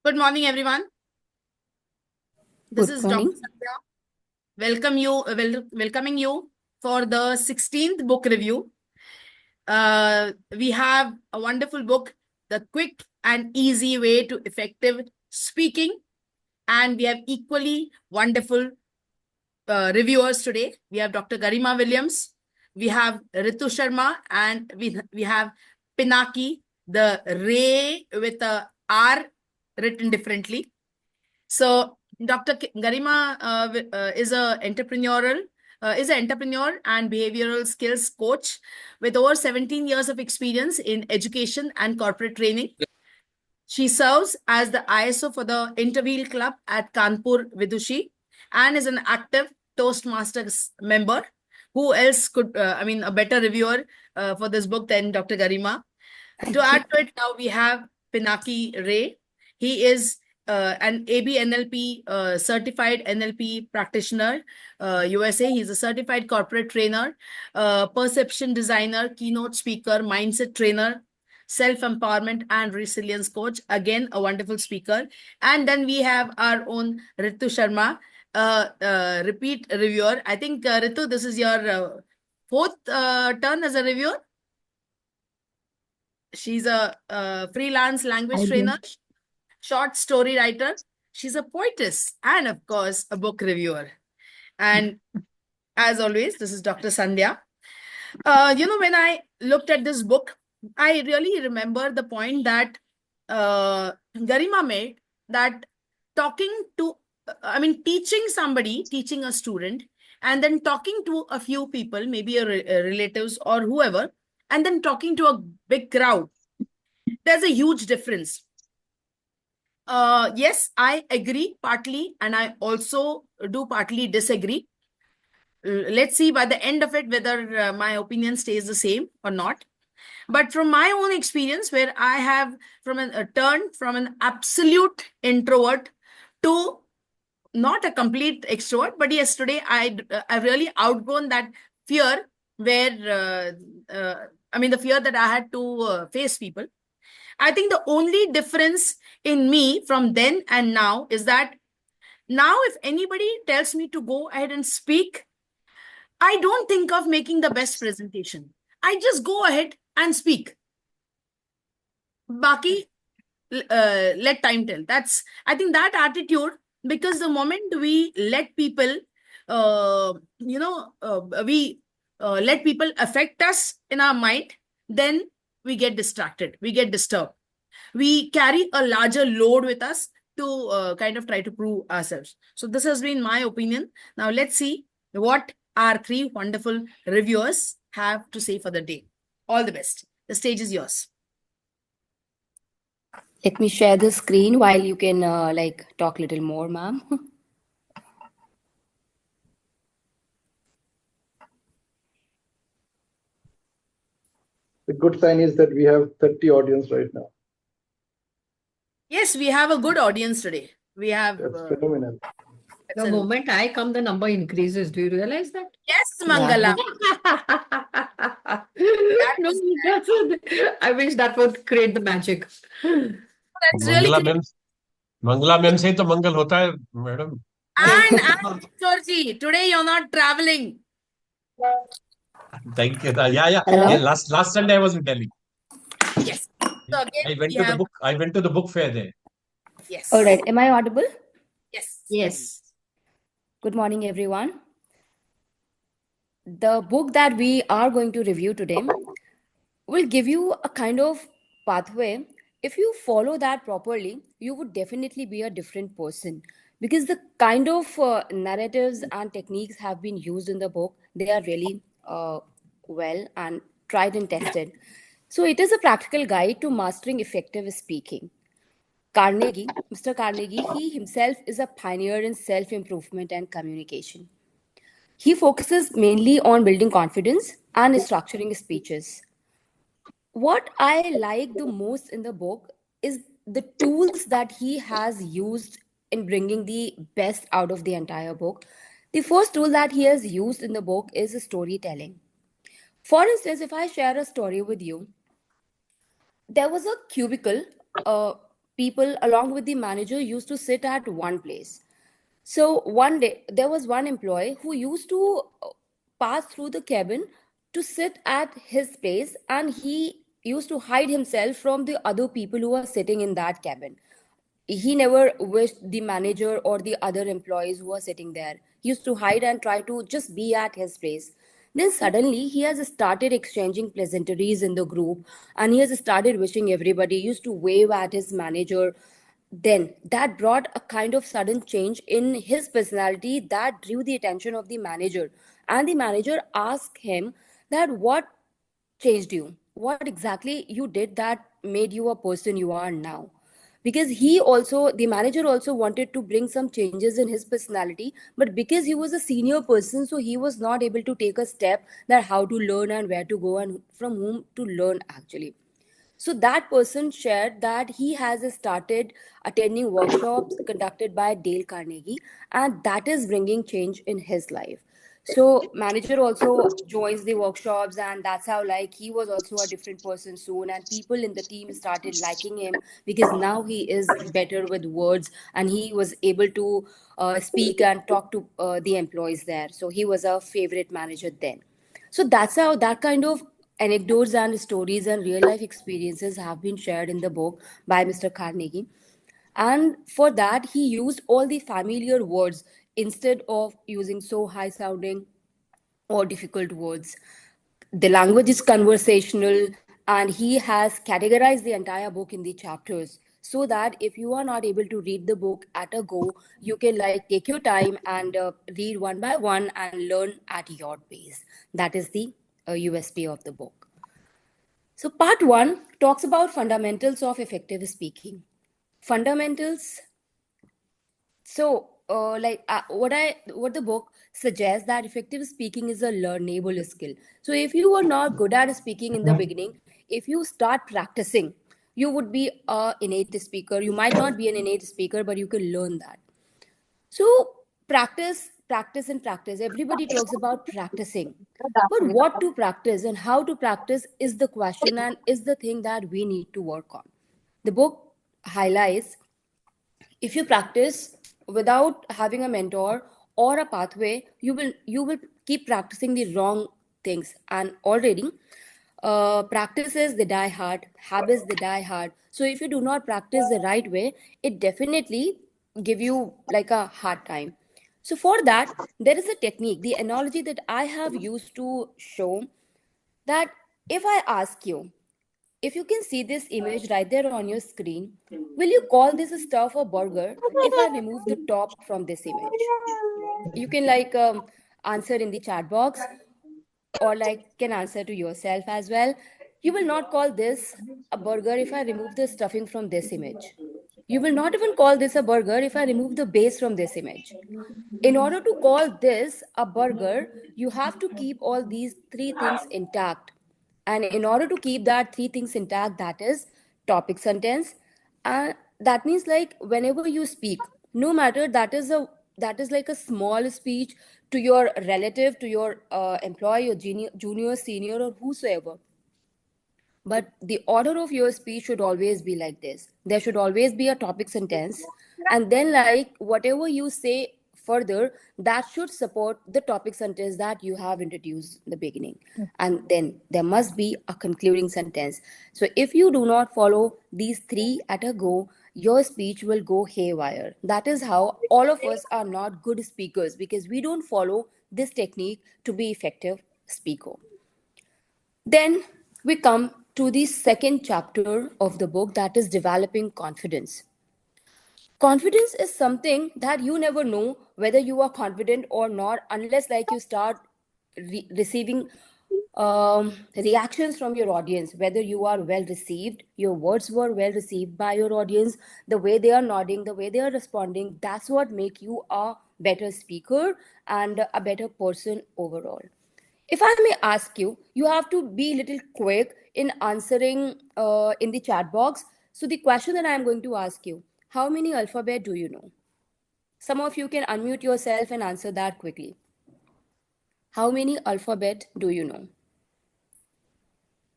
Good morning, everyone. This Good is morning. Dr. Sandhya. Welcoming you for the 16th book review. We have a wonderful book, The Quick and Easy Way to Effective Speaking. And we have equally wonderful reviewers today. We have Dr. Garima Williams, we have Ritu Sharma, and we have Pinaki, the Ray with a R written differently. So Dr. Garima is an entrepreneur and behavioral skills coach with over 17 years of experience in education and corporate training. She serves as the ISO for the Interwheel Club at Kanpur Vidushi and is an active Toastmasters member. Who else could, a better reviewer for this book than Dr. Garima? To add to it, now we have Pinaki Ray. He is an ABNLP certified NLP practitioner, USA. He's a certified corporate trainer, perception designer, keynote speaker, mindset trainer, self-empowerment and resilience coach. Again, a wonderful speaker. And then we have our own Ritu Sharma, repeat reviewer. I think, Ritu, this is your fourth turn as a reviewer. She's a freelance language trainer, short story writer. She's a poetess and, of course, a book reviewer. And as always, this is Dr. Sandhya. When I looked at this book, I really remember the point that Garima made, that teaching a student, and then talking to a few people, maybe relatives or whoever, and then talking to a big crowd. There's a huge difference. Yes, I agree partly, and I also do partly disagree. Let's see by the end of it whether my opinion stays the same or not. But from my own experience, where I have turned from an absolute introvert to not a complete extrovert, but yes, today I've really outgrown that fear, where the fear that I had to face people. I think the only difference in me from then and now is that now if anybody tells me to go ahead and speak, I don't think of making the best presentation. I just go ahead and speak. Baki, let time tell. I think that attitude, because the moment we let people, we let people affect us in our mind, then we get distracted, we get disturbed. We carry a larger load with us to kind of try to prove ourselves. So this has been my opinion. Now let's see what our three wonderful reviewers have to say for the day. All the best. The stage is yours. Let me share the screen while you can talk a little more, ma'am. The good sign is that we have 30 audience right now. Yes, we have a good audience today. We have. That's phenomenal. The moment I come, the number increases. Do you realize that? Yes, Mangala. I wish that would create the magic. That's really Mangala ma'am से तो मंगल होता है, madam. And Georgie, today you're not traveling. Thank you. Yeah. Last Sunday I was in Delhi. Yes. So again, I went to the book fair there. Yes. All right. Am I audible? Yes. Good morning, everyone. The book that we are going to review today will give you a kind of pathway. If you follow that properly, you would definitely be a different person, because the kind of narratives and techniques have been used in the book, they are really well and tried and tested. So it is a practical guide to mastering effective speaking. Mr. Carnegie, he himself is a pioneer in self-improvement and communication. He focuses mainly on building confidence and structuring speeches. What I like the most in the book is the tools that he has used in bringing the best out of the entire book. The first tool that he has used in the book is storytelling. For instance, if I share a story with you, there was a cubicle people along with the manager used to sit at one place. So one day there was one employee who used to pass through the cabin to sit at his place, and he used to hide himself from the other people who were sitting in that cabin. He never wished the manager or the other employees who were sitting there. He used to hide and try to just be at his place. Then suddenly he has started exchanging pleasantries in the group, and he has started wishing everybody. He used to wave at his manager. Then that brought a kind of sudden change in his personality that drew the attention of the manager. And the manager asked him that what changed you? What exactly you did that made you a person you are now? Because he also, the manager also wanted to bring some changes in his personality, but because he was a senior person, so he was not able to take a step that how to learn and where to go and from whom to learn actually. So that person shared that he has started attending workshops conducted by Dale Carnegie, and that is bringing change in his life. So manager also joins the workshops, and that's how like he was also a different person soon, and people in the team started liking him because now he is better with words, and he was able to speak and talk to the employees there. So he was a favorite manager then. So that's how that kind of anecdotes and stories and real life experiences have been shared in the book by Mr. Carnegie. And for that, he used all the familiar words instead of using so high sounding or difficult words. The language is conversational, and he has categorized the entire book in the chapters so that if you are not able to read the book at a go, you can like take your time and read one by one and learn at your pace. That is the USP of the book. So part 1 talks about fundamentals of effective speaking. Fundamentals. So, what the book suggests that effective speaking is a learnable skill. So, if you were not good at speaking in the beginning, if you start practicing, you would be a innate speaker. You might not be an innate speaker, but you can learn that. So, practice, practice, and practice. Everybody talks about practicing, but what to practice and how to practice is the question and is the thing that we need to work on. The book highlights if you practice without having a mentor or a pathway, you will keep practicing the wrong things. And already practices they die hard, habits they die hard. So if you do not practice the right way, it definitely give you like a hard time. So for that, there is a technique, the analogy that I have used to show that if I ask you, if you can see this image right there on your screen, will you call this stuff a burger if I remove the top from this image? You can like answer in the chat box, or like can answer to yourself as well. You will not call this a burger if I remove the stuffing from this image. You will not even call this a burger if I remove the base from this image. In order to call this a burger, you have to keep all these three things intact. And in order to keep that three things intact, that is topic sentence. And that means like whenever you speak, no matter that is like a small speech to your relative, to your employee, or junior, senior, or whosoever, but the order of your speech should always be like this. There should always be a topic sentence, and then like whatever you say further, that should support the topic sentence that you have introduced in the beginning. And then there must be a concluding sentence. So if you do not follow these three at a go, your speech will go haywire. That is how all of us are not good speakers, because we don't follow this technique to be effective speaker. Then we come to the second chapter of the book, that is developing confidence. Confidence is something that you never know whether you are confident or not unless like you start receiving reactions from your audience, whether you are well received, your words were well received by your audience, the way they are nodding, the way they are responding, that's what make you a better speaker and a better person overall. If I may ask you, you have to be a little quick in answering in the chat box. So the question that I am going to ask you, how many alphabet do you know? Some of you can unmute yourself and answer that quickly. How many alphabet do you know?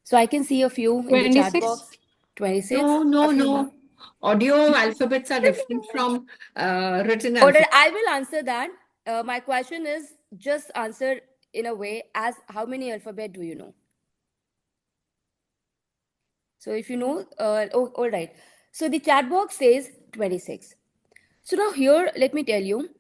So I can see a few in the chat 26? box. 26? No, no, A few no. more. audio alphabets are different from written Or alphabet. I will answer that. My question is just answer in a way as how many alphabet do you know? So if you know, oh, all right. So the chat box says 26. So now here, let me tell you,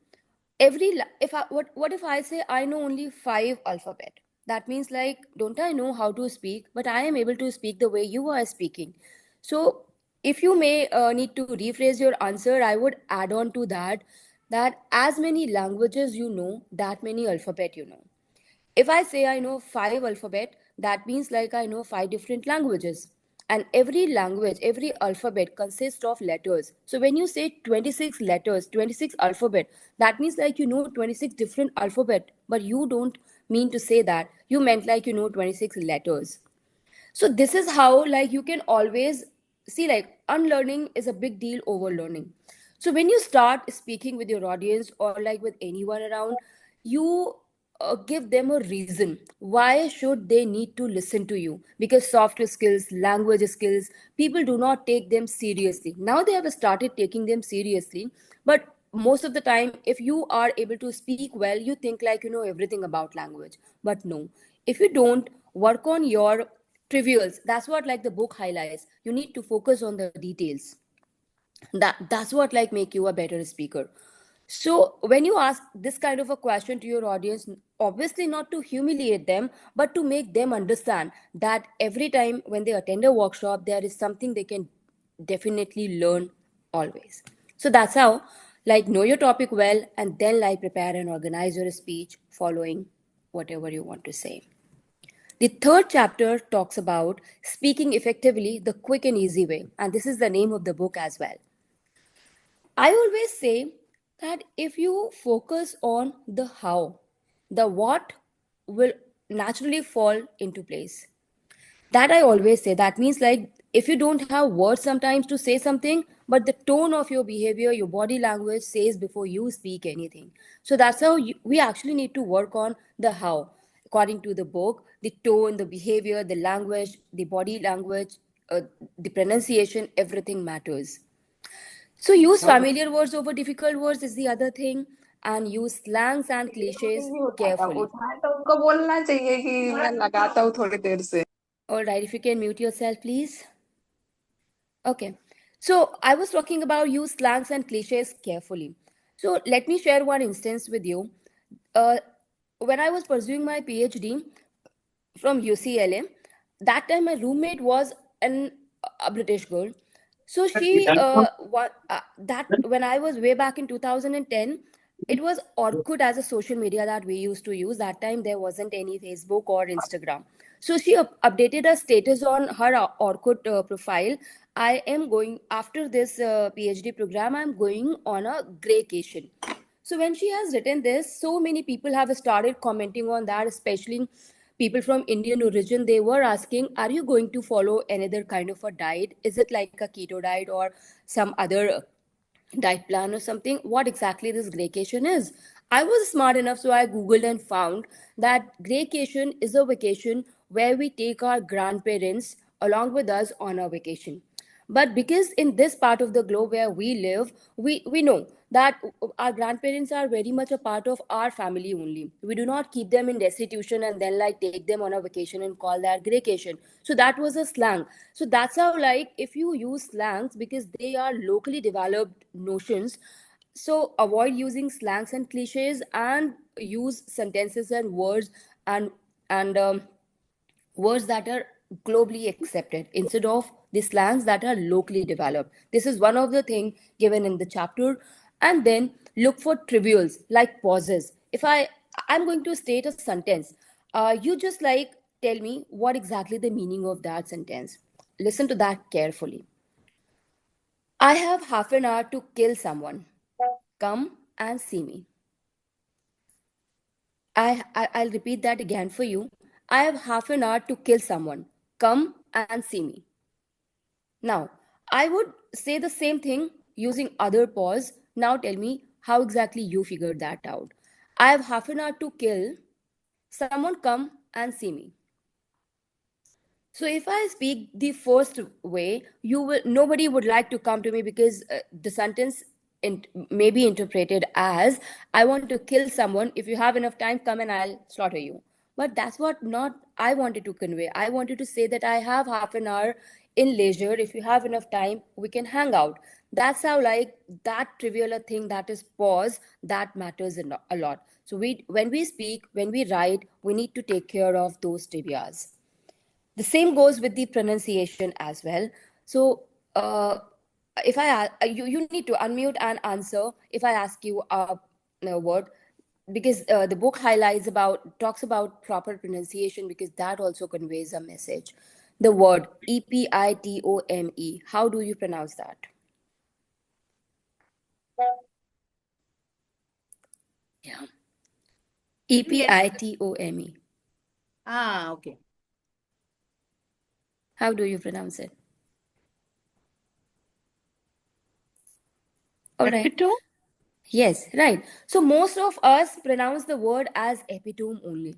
if I what if I say I know only five alphabet? That means like don't I know how to speak, but I am able to speak the way you are speaking. So if you may need to rephrase your answer, I would add on to that that as many languages you know, that many alphabet you know. If I say I know five alphabet, that means like I know five different languages. And every language, every alphabet consists of letters. So when you say 26 letters, 26 alphabet, that means like you know 26 different alphabet, but you don't mean to say that. You meant like you know 26 letters. So this is how like you can always see like unlearning is a big deal over learning. So when you start speaking with your audience or like with anyone around, you give them a reason why should they need to listen to you, because soft skills, language skills, people do not take them seriously. Now they have started taking them seriously, but most of the time if you are able to speak well, you think like you know everything about language. But no, if you don't work on your trivials, that's what like the book highlights, you need to focus on the details. That's what like make you a better speaker. So when you ask this kind of a question to your audience, obviously not to humiliate them, but to make them understand that every time when they attend a workshop, there is something they can definitely learn always. So that's how like know your topic well and then like prepare and organize your speech following whatever you want to say. The third chapter talks about speaking effectively the quick and easy way, and this is the name of the book as well. I always say that if you focus on the how, the what will naturally fall into place. That I always say. That means like if you don't have words sometimes to say something, but the tone of your behavior, your body language says before you speak anything. So that's how we actually need to work on the how. According to the book, the tone, the behavior, the language, the body language, the pronunciation, everything matters. So use familiar words over difficult words is the other thing, and use slangs and cliches नहीं उठाता carefully. उठाए तो उनको बोलना चाहिए कि मैं लगाता हूँ थोड़ी देर से. All right, if you can mute yourself, please. Okay. So I was talking about use slangs and cliches carefully. So let me share one instance with you. Uh, when I was pursuing my PhD from UCLA, that time my roommate was a British girl. So she that when I was way back in 2010, it was Orkut as a social media that we used to use. That time there wasn't any Facebook or Instagram. So she updated a status on her Orkut profile. I am going after this PhD program. I'm going on a graycation. So when she has written this, so many people have started commenting on that, especially people from Indian origin. They were asking, are you going to follow another kind of a diet? Is it like a keto diet or some other diet plan or something? What exactly this graycation is? I was smart enough, so I googled and found that graycation is a vacation where we take our grandparents along with us on a vacation. But because in this part of the globe where we live, we know that our grandparents are very much a part of our family only. We do not keep them in destitution and then like take them on a vacation and call that graycation. So that was a slang. So that's how like if you use slangs because they are locally developed notions, so avoid using slangs and cliches and use sentences and words and and words that are globally accepted instead of the slangs that are locally developed. This is one of the things given in the chapter. And then look for trivials like pauses. If I'm going to state a sentence, you just like tell me what exactly the meaning of that sentence. Listen to that carefully. I have half an hour to kill someone. Come and see me. I'll repeat that again for you. I have half an hour to kill someone. Come and see me. Now, I would say the same thing using other pause. Now tell me how exactly you figured that out. I have half an hour to kill. Someone come and see me. So if I speak the first way, nobody would like to come to me because the sentence may be interpreted as, I want to kill someone. If you have enough time, come and I'll slaughter you. But that's what not I wanted to convey. I wanted to say that I have half an hour in leisure. If you have enough time, we can hang out. That's how, like, that trivial a thing that is pause, that matters a lot. So when we speak, when we write, we need to take care of those trivias. The same goes with the pronunciation as well. So if you need to unmute and answer if I ask you a word, because the book talks about proper pronunciation, because that also conveys a message. The word epitome, how do you pronounce that? Yeah, epitome, Okay. how do you pronounce it? All right. Epitome? Yes, right. So most of us pronounce the word as epitome only.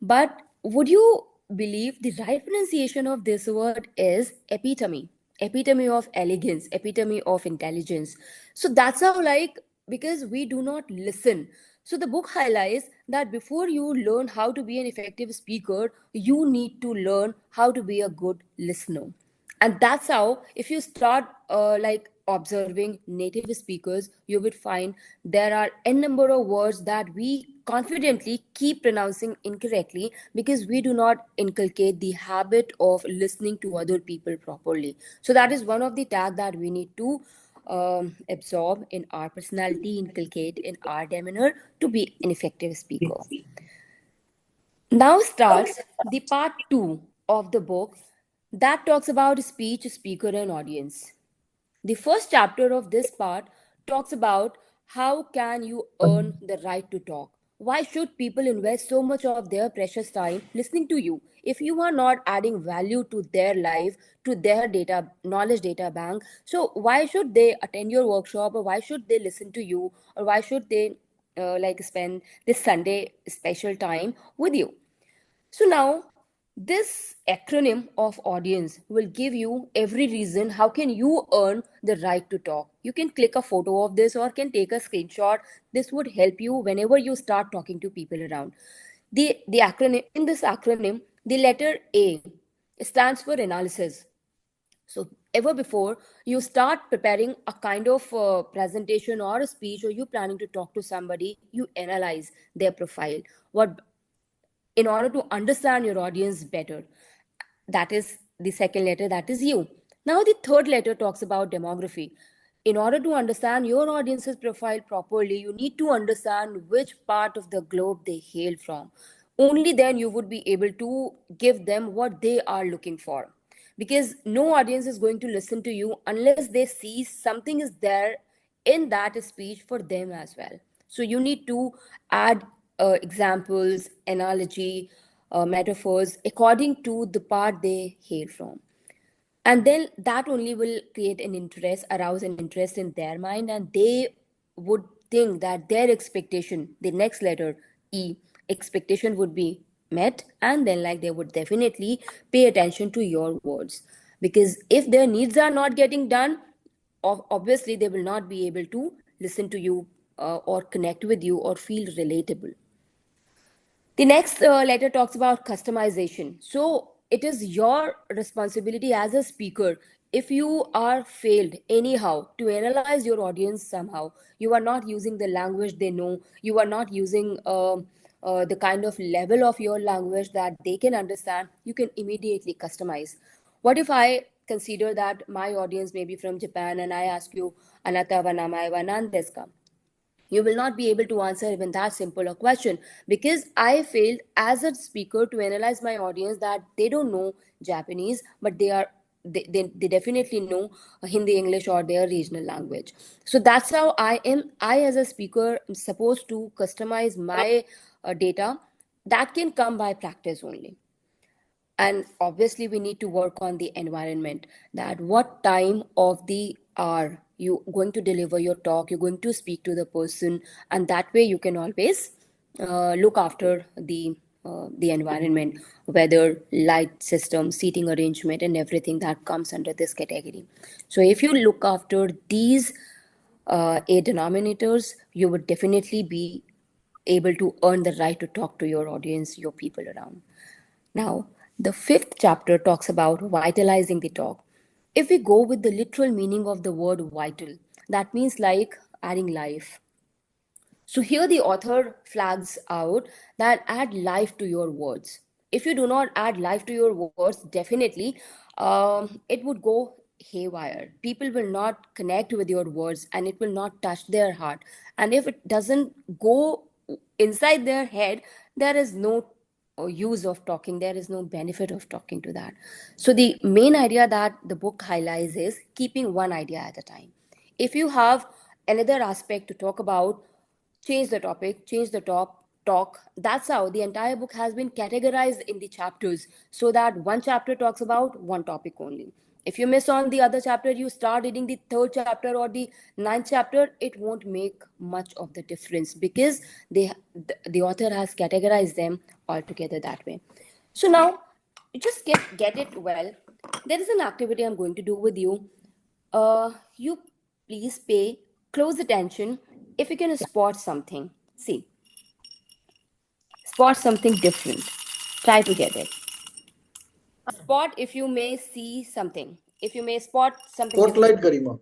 But would you believe the right pronunciation of this word is epitome? Epitome of elegance, epitome of intelligence. So that's how, like, because we do not listen. So the book highlights that before you learn how to be an effective speaker, you need to learn how to be a good listener. And that's how, if you start like observing native speakers, you would find there are n number of words that we confidently keep pronouncing incorrectly because we do not inculcate the habit of listening to other people properly. So that is one of the tag that we need to absorb in our personality, inculcate in our demeanor to be an effective speaker. Now starts the part 2 of the book that talks about speech, speaker, and audience. The first chapter of this part talks about how can you earn the right to talk. Why should people invest so much of their precious time listening to you if you are not adding value to their life, to their data knowledge data bank? So why should they attend your workshop, or why should they listen to you, or why should they like spend this Sunday special time with you? So now this acronym of audience will give you every reason how can you earn the right to talk. You can click a photo of this or can take a screenshot. This would help you whenever you start talking to people around. The acronym in this acronym, the letter A stands for analysis. So ever before you start preparing a kind of presentation or a speech, or you planning to talk to somebody, you analyze their profile. What in order to understand your audience better. That is the second letter, that is you. Now, the third letter talks about demography. In order to understand your audience's profile properly, you need to understand which part of the globe they hail from. Only then you would be able to give them what they are looking for. Because no audience is going to listen to you unless they see something is there in that speech for them as well. So you need to add examples, analogy, metaphors according to the part they hail from. And then that only will create an interest, arouse an interest in their mind, and they would think that their expectation, the next letter E, expectation would be met, and then like they would definitely pay attention to your words. Because if their needs are not getting done, obviously they will not be able to listen to you or connect with you or feel relatable. The next letter talks about customization. So it is your responsibility as a speaker. If you are failed anyhow to analyze your audience somehow, you are not using the language they know, you are not using the kind of level of your language that they can understand, you can immediately customize. What if I consider that my audience may be from Japan and I ask you, Anata wa namae wa nan desu ka? You will not be able to answer even that simple a question, because I failed as a speaker to analyze my audience that they don't know Japanese, but they definitely know Hindi, English, or their regional language. So that's how I as a speaker am supposed to customize my data. That can come by practice only. And obviously we need to work on the environment, that what time of the hour you going to deliver your talk, you're going to speak to the person, and that way you can always look after the the environment, weather, light system, seating arrangement, and everything that comes under this category. So if you look after these eight denominators, you would definitely be able to earn the right to talk to your audience, your people around. Now, the fifth chapter talks about vitalizing the talk. If we go with the literal meaning of the word vital, that means like adding life. So here the author flags out that add life to your words. If you do not add life to your words, definitely it would go haywire. People will not connect with your words and it will not touch their heart. And if it doesn't go inside their head, there is no use of talking, there is no benefit of talking to that. So the main idea that the book highlights is keeping one idea at a time. If you have another aspect to talk about, change the topic, change the talk. That's how the entire book has been categorized in the chapters, so that one chapter talks about one topic only. If you miss on the other chapter, you start reading the third chapter or the ninth chapter, it won't make much of the difference, because the author has categorized them all together that way. So now you just get it well. There is an activity I'm going to do with you. You please pay close attention. If you can spot something, see, spot something different. Try to get it. Spot if you may see something. If you may spot something different, Spotlight, Garima.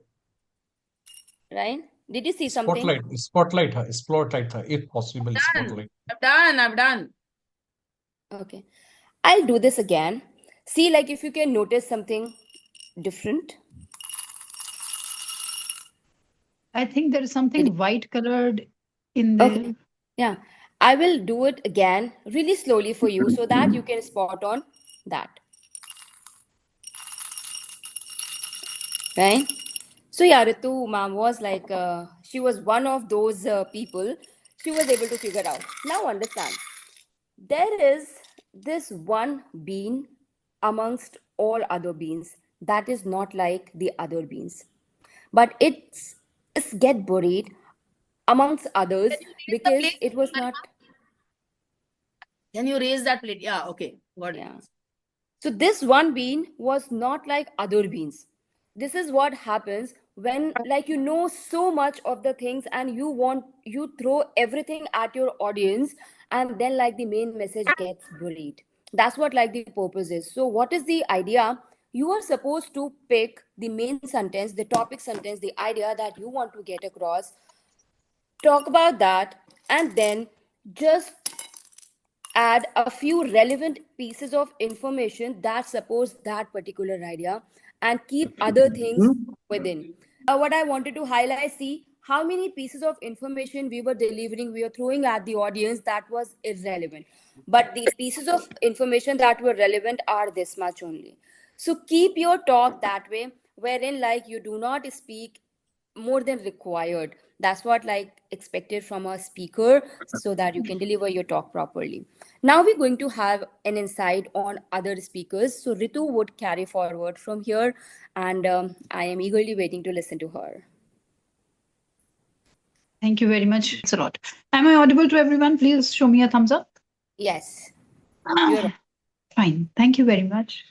right? Did you see something? Spotlight था spotlight था if possible Done. spotlight. I've done. Okay. I'll do this again. See, like if you can notice something different. I think there is Did something white colored in Okay. there. Yeah. I will do it again really slowly for you so that you can spot on that. Right? So yeah, Ritu ma'am was like, she was one of those people. She was able to figure out. Now understand, there is this one bean amongst all other beans that is not like the other beans, but it's get buried amongst others Can you raise the because plate? it was not. Can you raise that plate? Yeah, okay. Got it. Yeah. So this one bean was not like other beans. This is what happens when like you know so much of the things and you throw everything at your audience, and then like the main message gets buried. That's what like the purpose is. So what is the idea? You are supposed to pick the main sentence, the topic sentence, the idea that you want to get across, talk about that, and then just add a few relevant pieces of information that supports that particular idea and keep other things within. What I wanted to highlight, see how many pieces of information we were delivering, we were throwing at the audience that was irrelevant. But the pieces of information that were relevant are this much only. So keep your talk that way, wherein like you do not speak more than required. That's what like expected from a speaker so that you can deliver your talk properly. Now we're going to have an insight on other speakers. So Ritu would carry forward from here, and I am eagerly waiting to listen to her. Thank you very much. It's a lot. Am I audible to everyone? Please show me a thumbs up. Yes, you're Fine. Thank you very much.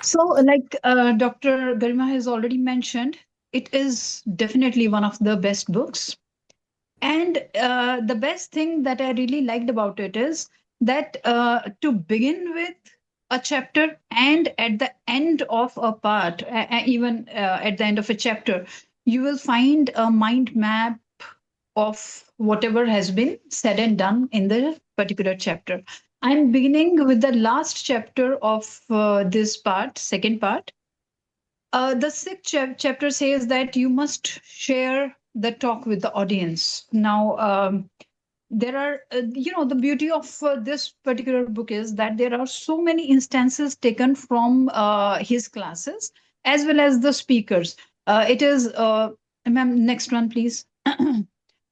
So, like Dr. Garima has already mentioned, it is definitely one of the best books. And the best thing that I really liked about it is that to begin with a chapter and at the end of a part, even at the end of a chapter, you will find a mind map of whatever has been said and done in the particular chapter. I'm beginning with the last chapter of this part, second part. The sixth chapter says that you must share the talk with the audience. Now, there are, the beauty of this particular book is that there are so many instances taken from his classes as well as the speakers. It is, ma'am, next one, please.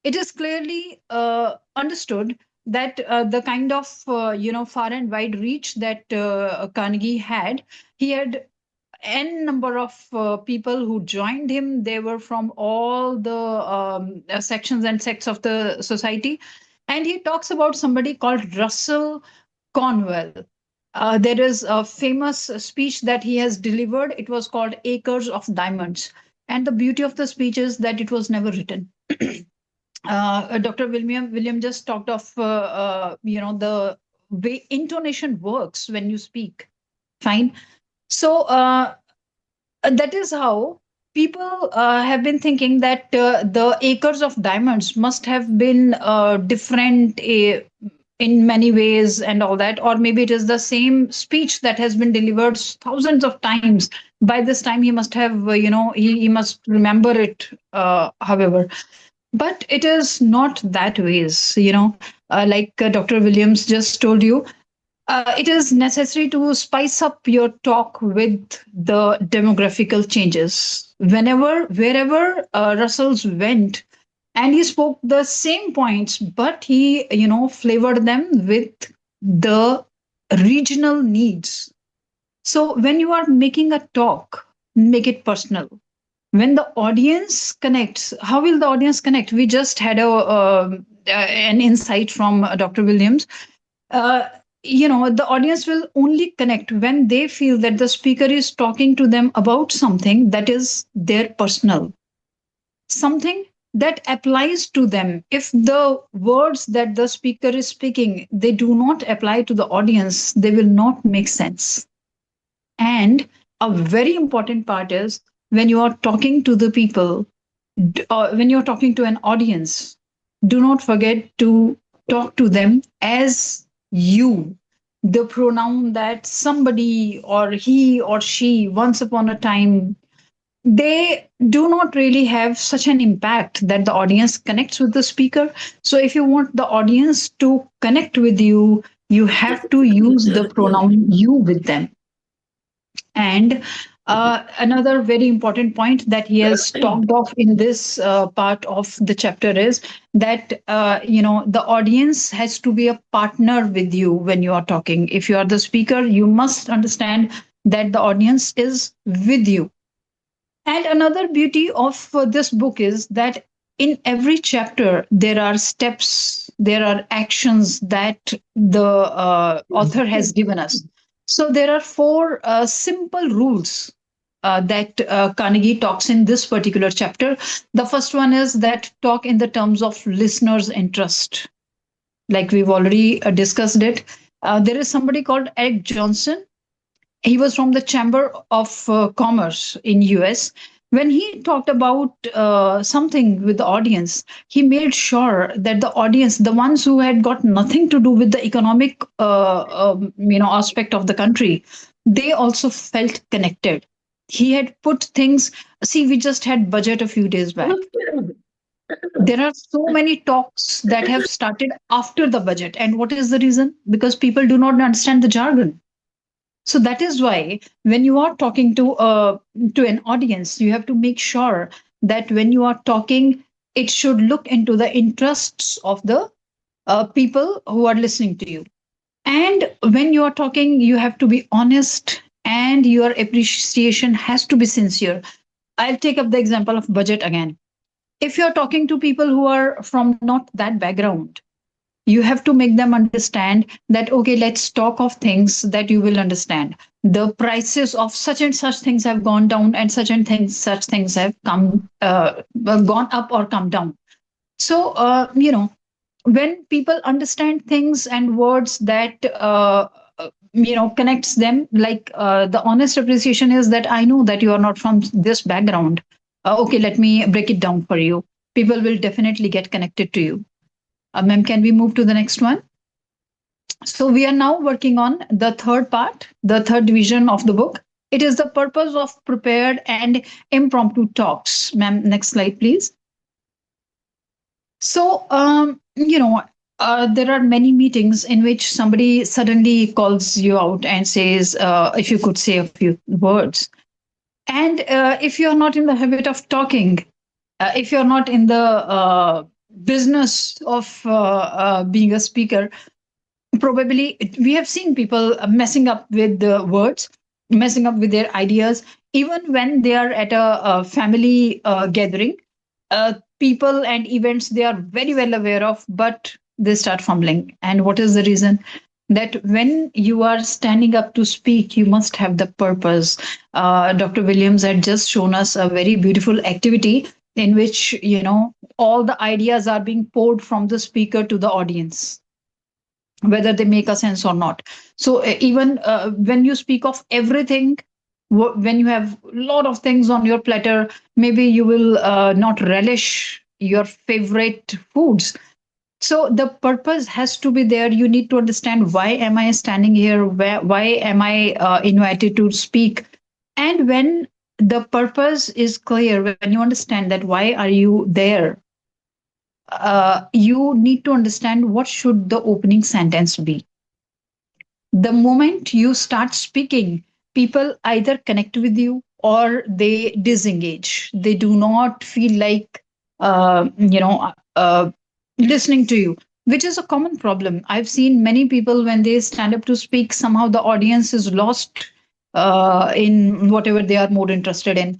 It is clearly understood that the kind of, far and wide reach that Carnegie had, he had n number of people who joined him. They were from all the sections and sects of the society, And he talks about somebody called Russell Cornwell. There is a famous speech that he has delivered. It was called Acres of Diamonds. And the beauty of the speech is that it was never written. Dr. William just talked of, the way intonation works when you speak. Fine. So that is how people have been thinking that the acres of diamonds must have been different in many ways and all that, or maybe it is the same speech that has been delivered thousands of times. By this time he must have he must remember it, however, but it is not that ways, like Dr. Williams just told you. It is necessary to spice up your talk with the demographical changes. Wherever Russell's went, and he spoke the same points, but he, flavored them with the regional needs. So when you are making a talk, make it personal. When the audience connects, how will the audience connect? We just had an insight from Dr. Williams. uh, the audience will only connect when they feel that the speaker is talking to them about something that is their personal, something that applies to them. If the words that the speaker is speaking, they do not apply to the audience, they will not make sense. And a very important part is when you are talking to the people, when you're talking to an audience, do not forget to talk to them as you. The pronoun that somebody or he or she once upon a time, they do not really have such an impact that the audience connects with the speaker. So if you want the audience to connect with you, you have to use the pronoun you with them. And another very important point that he has talked of in this part of the chapter is that the audience has to be a partner with you when you are talking. If you are the speaker, you must understand that the audience is with you. And another beauty of this book is that in every chapter, there are steps, there are actions that the author has given us. So there are four simple rules that Carnegie talks in this particular chapter. The first one is that talk in the terms of listeners' interest. Like we've already discussed it. There is somebody called Eric Johnson. He was from the Chamber of Commerce in US. When he talked about something with the audience, he made sure that the audience, the ones who had got nothing to do with the economic aspect of the country, they also felt connected. He had put things. See, we just had budget a few days back. There are so many talks that have started after the budget, and what is the reason? Because people do not understand the jargon. So that is why when you are talking to an audience, you have to make sure that when you are talking, it should look into the interests of the people who are listening to you. And when you are talking, you have to be honest, and your appreciation has to be sincere. I'll take up the example of budget again. If you're talking to people who are from not that background, you have to make them understand that, okay, let's talk of things that you will understand. The prices of such and such things have gone down, and such things have gone up or come down. So when people understand things and words that connects them, like the honest appreciation is that I know that you are not from this background. Okay, let me break it down for you. People will definitely get connected to you. Ma'am, can we move to the next one? So we are now working on the third part, the third division of the book. It is the purpose of prepared and impromptu talks. Ma'am, next slide, please. So, there are many meetings in which somebody suddenly calls you out and says, if you could say a few words. And if you're not in the habit of talking, if you're not in the business of being a speaker, probably we have seen people messing up with the words, messing up with their ideas, even when they are at a family gathering. People and events they are very well aware of, but they start fumbling. And what is the reason? That when you are standing up to speak, you must have the purpose. Dr. Williams had just shown us a very beautiful activity in which, all the ideas are being poured from the speaker to the audience, whether they make a sense or not. So even when you speak of everything, when you have a lot of things on your platter, maybe you will not relish your favorite foods. So the purpose has to be there. You need to understand, why am I standing here? Why am I invited to speak? And when the purpose is clear, when you understand that why are you there, you need to understand what should the opening sentence be. The moment you start speaking, people either connect with you or they disengage. They do not feel like listening to you, which is a common problem. I've seen many people, when they stand up to speak, somehow the audience is lost in whatever they are more interested in.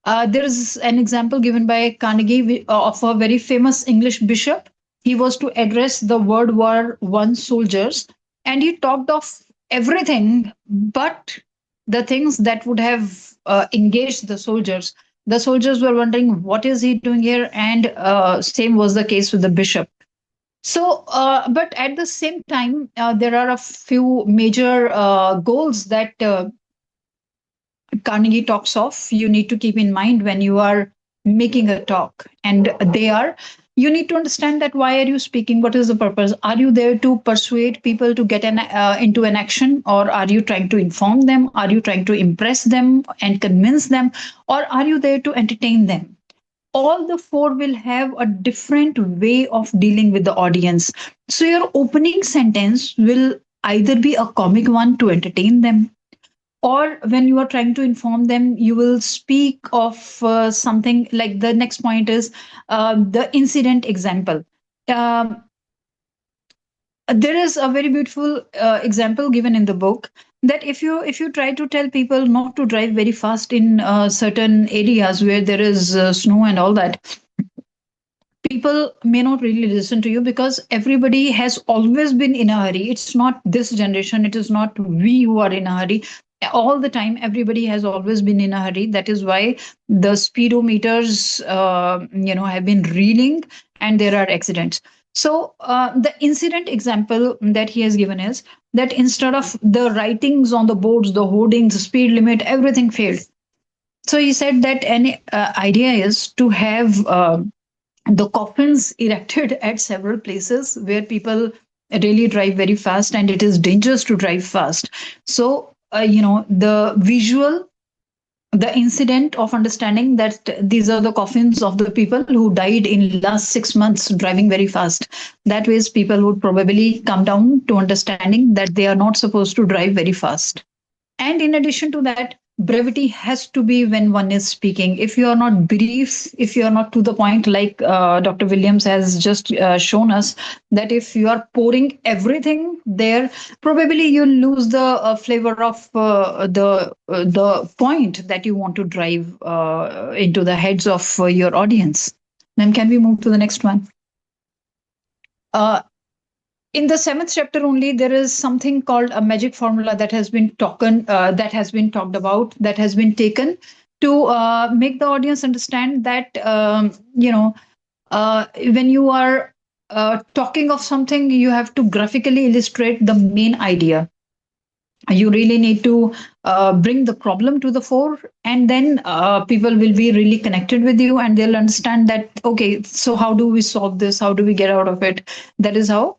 There is an example given by Carnegie of a very famous English bishop. He was to address the World War One soldiers, and he talked of everything but the things that would have engaged the soldiers. The soldiers were wondering, what is he doing here? And same was the case with the bishop. So, but at the same time, there are a few major goals that Carnegie talks of, you need to keep in mind when you are making a talk. And they are, you need to understand that why are you speaking? What is the purpose? Are you there to persuade people to get into an action? Or are you trying to inform them? Are you trying to impress them and convince them? Or are you there to entertain them? All the four will have a different way of dealing with the audience. So your opening sentence will either be a comic one to entertain them, or when you are trying to inform them, you will speak of something like, the next point is the incident example. um, there is a very beautiful example given in the book, that if you try to tell people not to drive very fast in certain areas where there is snow and all that, people may not really listen to you, because everybody has always been in a hurry. It's not this generation, it is not we who are in a hurry. All the time, everybody has always been in a hurry. That is why the speedometers have been reeling, and there are accidents. So the incident example that he has given is that instead of the writings on the boards, the hoardings, the speed limit, everything failed. So he said that an idea is to have the coffins erected at several places where people really drive very fast, and it is dangerous to drive fast. So the visual, the incident of understanding that these are the coffins of the people who died in last 6 months driving very fast, that ways people would probably come down to understanding that they are not supposed to drive very fast. And in addition to that, brevity has to be when one is speaking. If you are not brief, if you are not to the point, like Dr. Williams has just shown us, that if you are pouring everything there, probably you'll lose the flavor of the point that you want to drive into the heads of your audience. Then can we move to the next one? Uh, in the seventh chapter only, there is something called a magic formula that has been talked about, that has been taken to make the audience understand that when you are talking of something, you have to graphically illustrate the main idea. You really need to bring the problem to the fore, and then people will be really connected with you, and they'll understand that, okay, so how do we solve this, how do we get out of it? That is how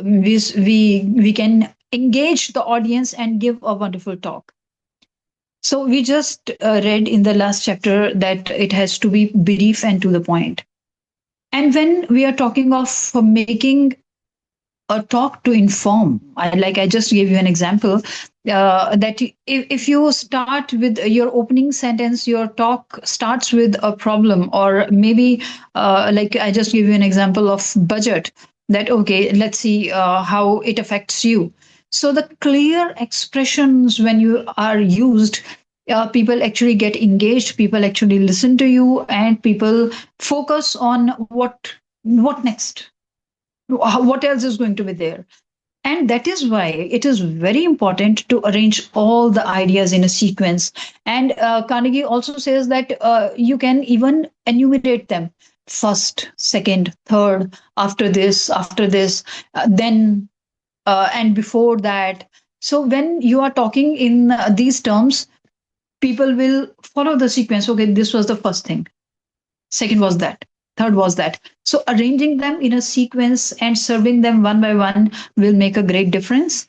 we can engage the audience and give a wonderful talk. So we just read in the last chapter that it has to be brief and to the point. And when we are talking of making a talk to inform, I just gave you an example, that if you start with your opening sentence, your talk starts with a problem, or maybe like I just gave you an example of budget, that okay, let's see how it affects you. So the clear expressions, when you are used, people actually get engaged, people actually listen to you, and people focus on what next. What else is going to be there? And that is why it is very important to arrange all the ideas in a sequence. And Carnegie also says that you can even enumerate them: first, second, third, after this, then, and before that. So when you are talking in these terms, people will follow the sequence. Okay, this was the first thing, second was that, third was that. So arranging them in a sequence and serving them one by one will make a great difference.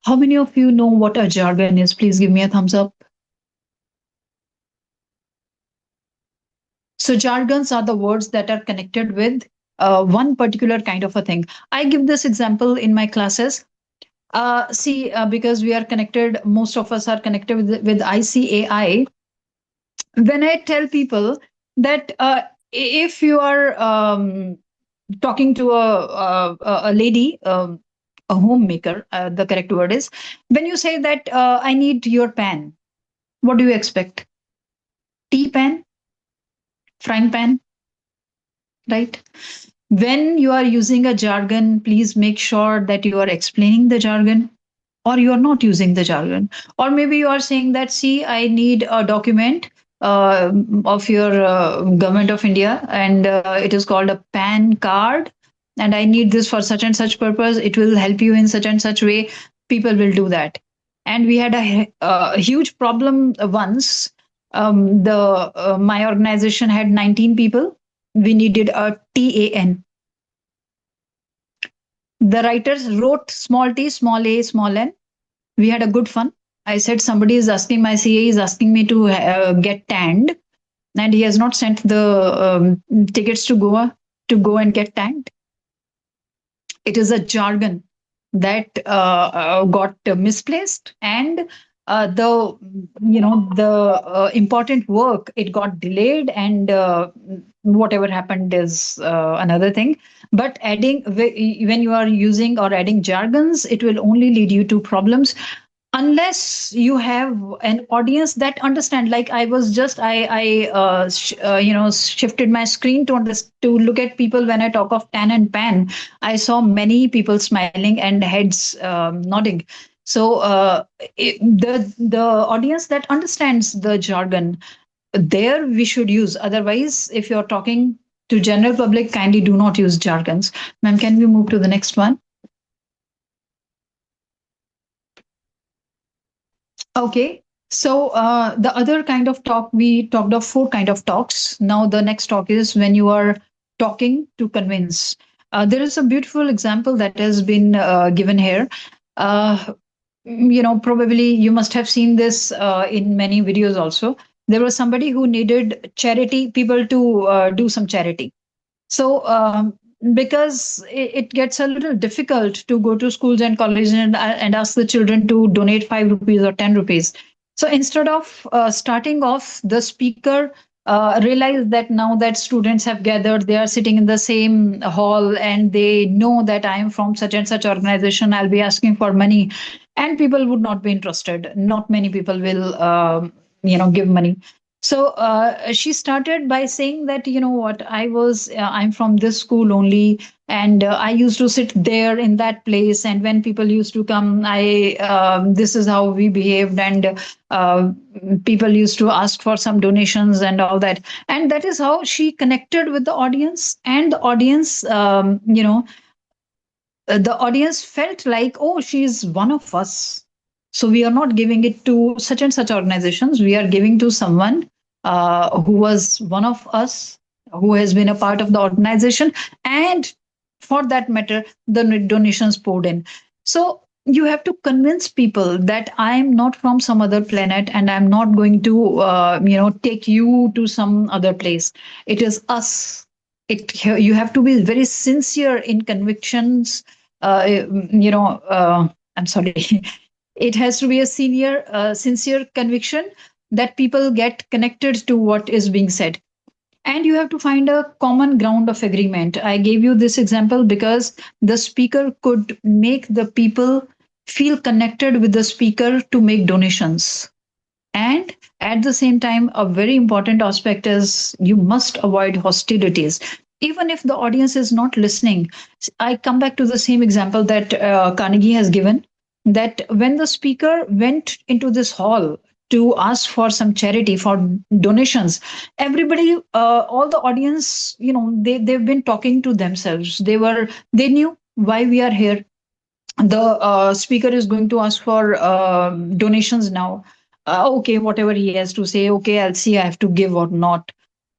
How many of you know what a jargon is? Please give me a thumbs up. So jargons are the words that are connected with one particular kind of a thing. I give this example in my classes. Because we are connected, most of us are connected with ICAI. When I tell people that if you are talking to a lady, a homemaker, the correct word is, when you say that I need your pan, what do you expect? Tea pan, frying pan, right? When you are using a jargon, please make sure that you are explaining the jargon, or you are not using the jargon. Or maybe you are saying that, see, I need a document of your government of India, and it is called a PAN card, and I need this for such and such purpose. It will help you in such and such way. People will do that. And we had a huge problem once. The My organization had 19 people. We needed a TAN. The writers wrote small t, small a, small n. We had a good fun. I said, somebody is asking, my CA is asking me to get tanned, and he has not sent the tickets to go and get tanned. It is a jargon that got misplaced, and the important work, it got delayed, and whatever happened is another thing. But adding, when you are using or adding jargons, it will only lead you to problems, unless you have an audience that understand. Like I was just shifted my screen to look at people. When I talk of tan and pan, I saw many people smiling and heads nodding. So the audience that understands the jargon, there we should use. Otherwise, if you're talking to general public, kindly do not use jargons. Ma'am, can we move to the next one? Okay. So the other kind of talk, we talked of four kind of talks. Now the next talk is when you are talking to convince. There is a beautiful example that has been given here. Probably you must have seen this in many videos also. There was somebody who needed charity people to do some charity. So, because it gets a little difficult to go to schools and colleges and ask the children to donate 5 rupees or 10 rupees. So instead of starting off, the speaker realized that now that students have gathered, they are sitting in the same hall, and they know that I am from such and such organization, I'll be asking for money, and people would not be interested. Not many people will, give money. So she started by saying that, you know what, I'm from this school only, and I used to sit there in that place, and when people used to come, this is how we behaved, and uh, people used to ask for some donations and all that. And that is how she connected with the audience, and the audience, the audience felt like, oh, she's one of us. So we are not giving it to such and such organizations. We are giving to someone who was one of us, who has been a part of the organization, and for that matter, the donations poured in. So you have to convince people that I'm not from some other planet, and I'm not going to, take you to some other place. It is us. You have to be very sincere in convictions. I'm sorry. It has to be a sincere conviction that people get connected to what is being said. And you have to find a common ground of agreement. I gave you this example because the speaker could make the people feel connected with the speaker to make donations. And at the same time, a very important aspect is you must avoid hostilities. even if the audience is not listening. I come back to the same example that Carnegie has given, that when the speaker went into this hall to ask for some charity, for donations, everybody, all the audience, they've been talking to themselves. They knew why we are here. The speaker is going to ask for donations now. Okay, whatever he has to say, okay, I'll see I have to give or not.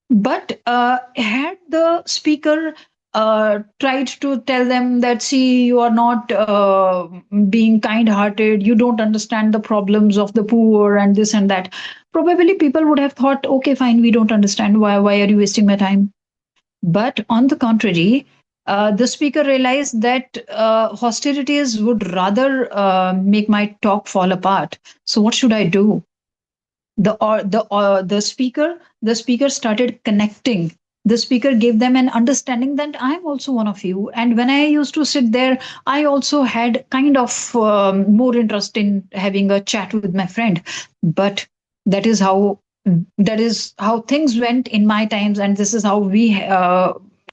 But had the speaker tried to tell them that, see, you are not being kind hearted, you don't understand the problems of the poor and this and that, probably people would have thought, okay, fine, we don't understand. Why are you wasting my time? But on the contrary, the speaker realized that hostilities would rather make my talk fall apart. So what should I do? The speaker started connecting. The speaker gave them an understanding that I'm also one of you, and when I used to sit there, I also had kind of more interest in having a chat with my friend. But that is how that is how things went in my times, and this is how we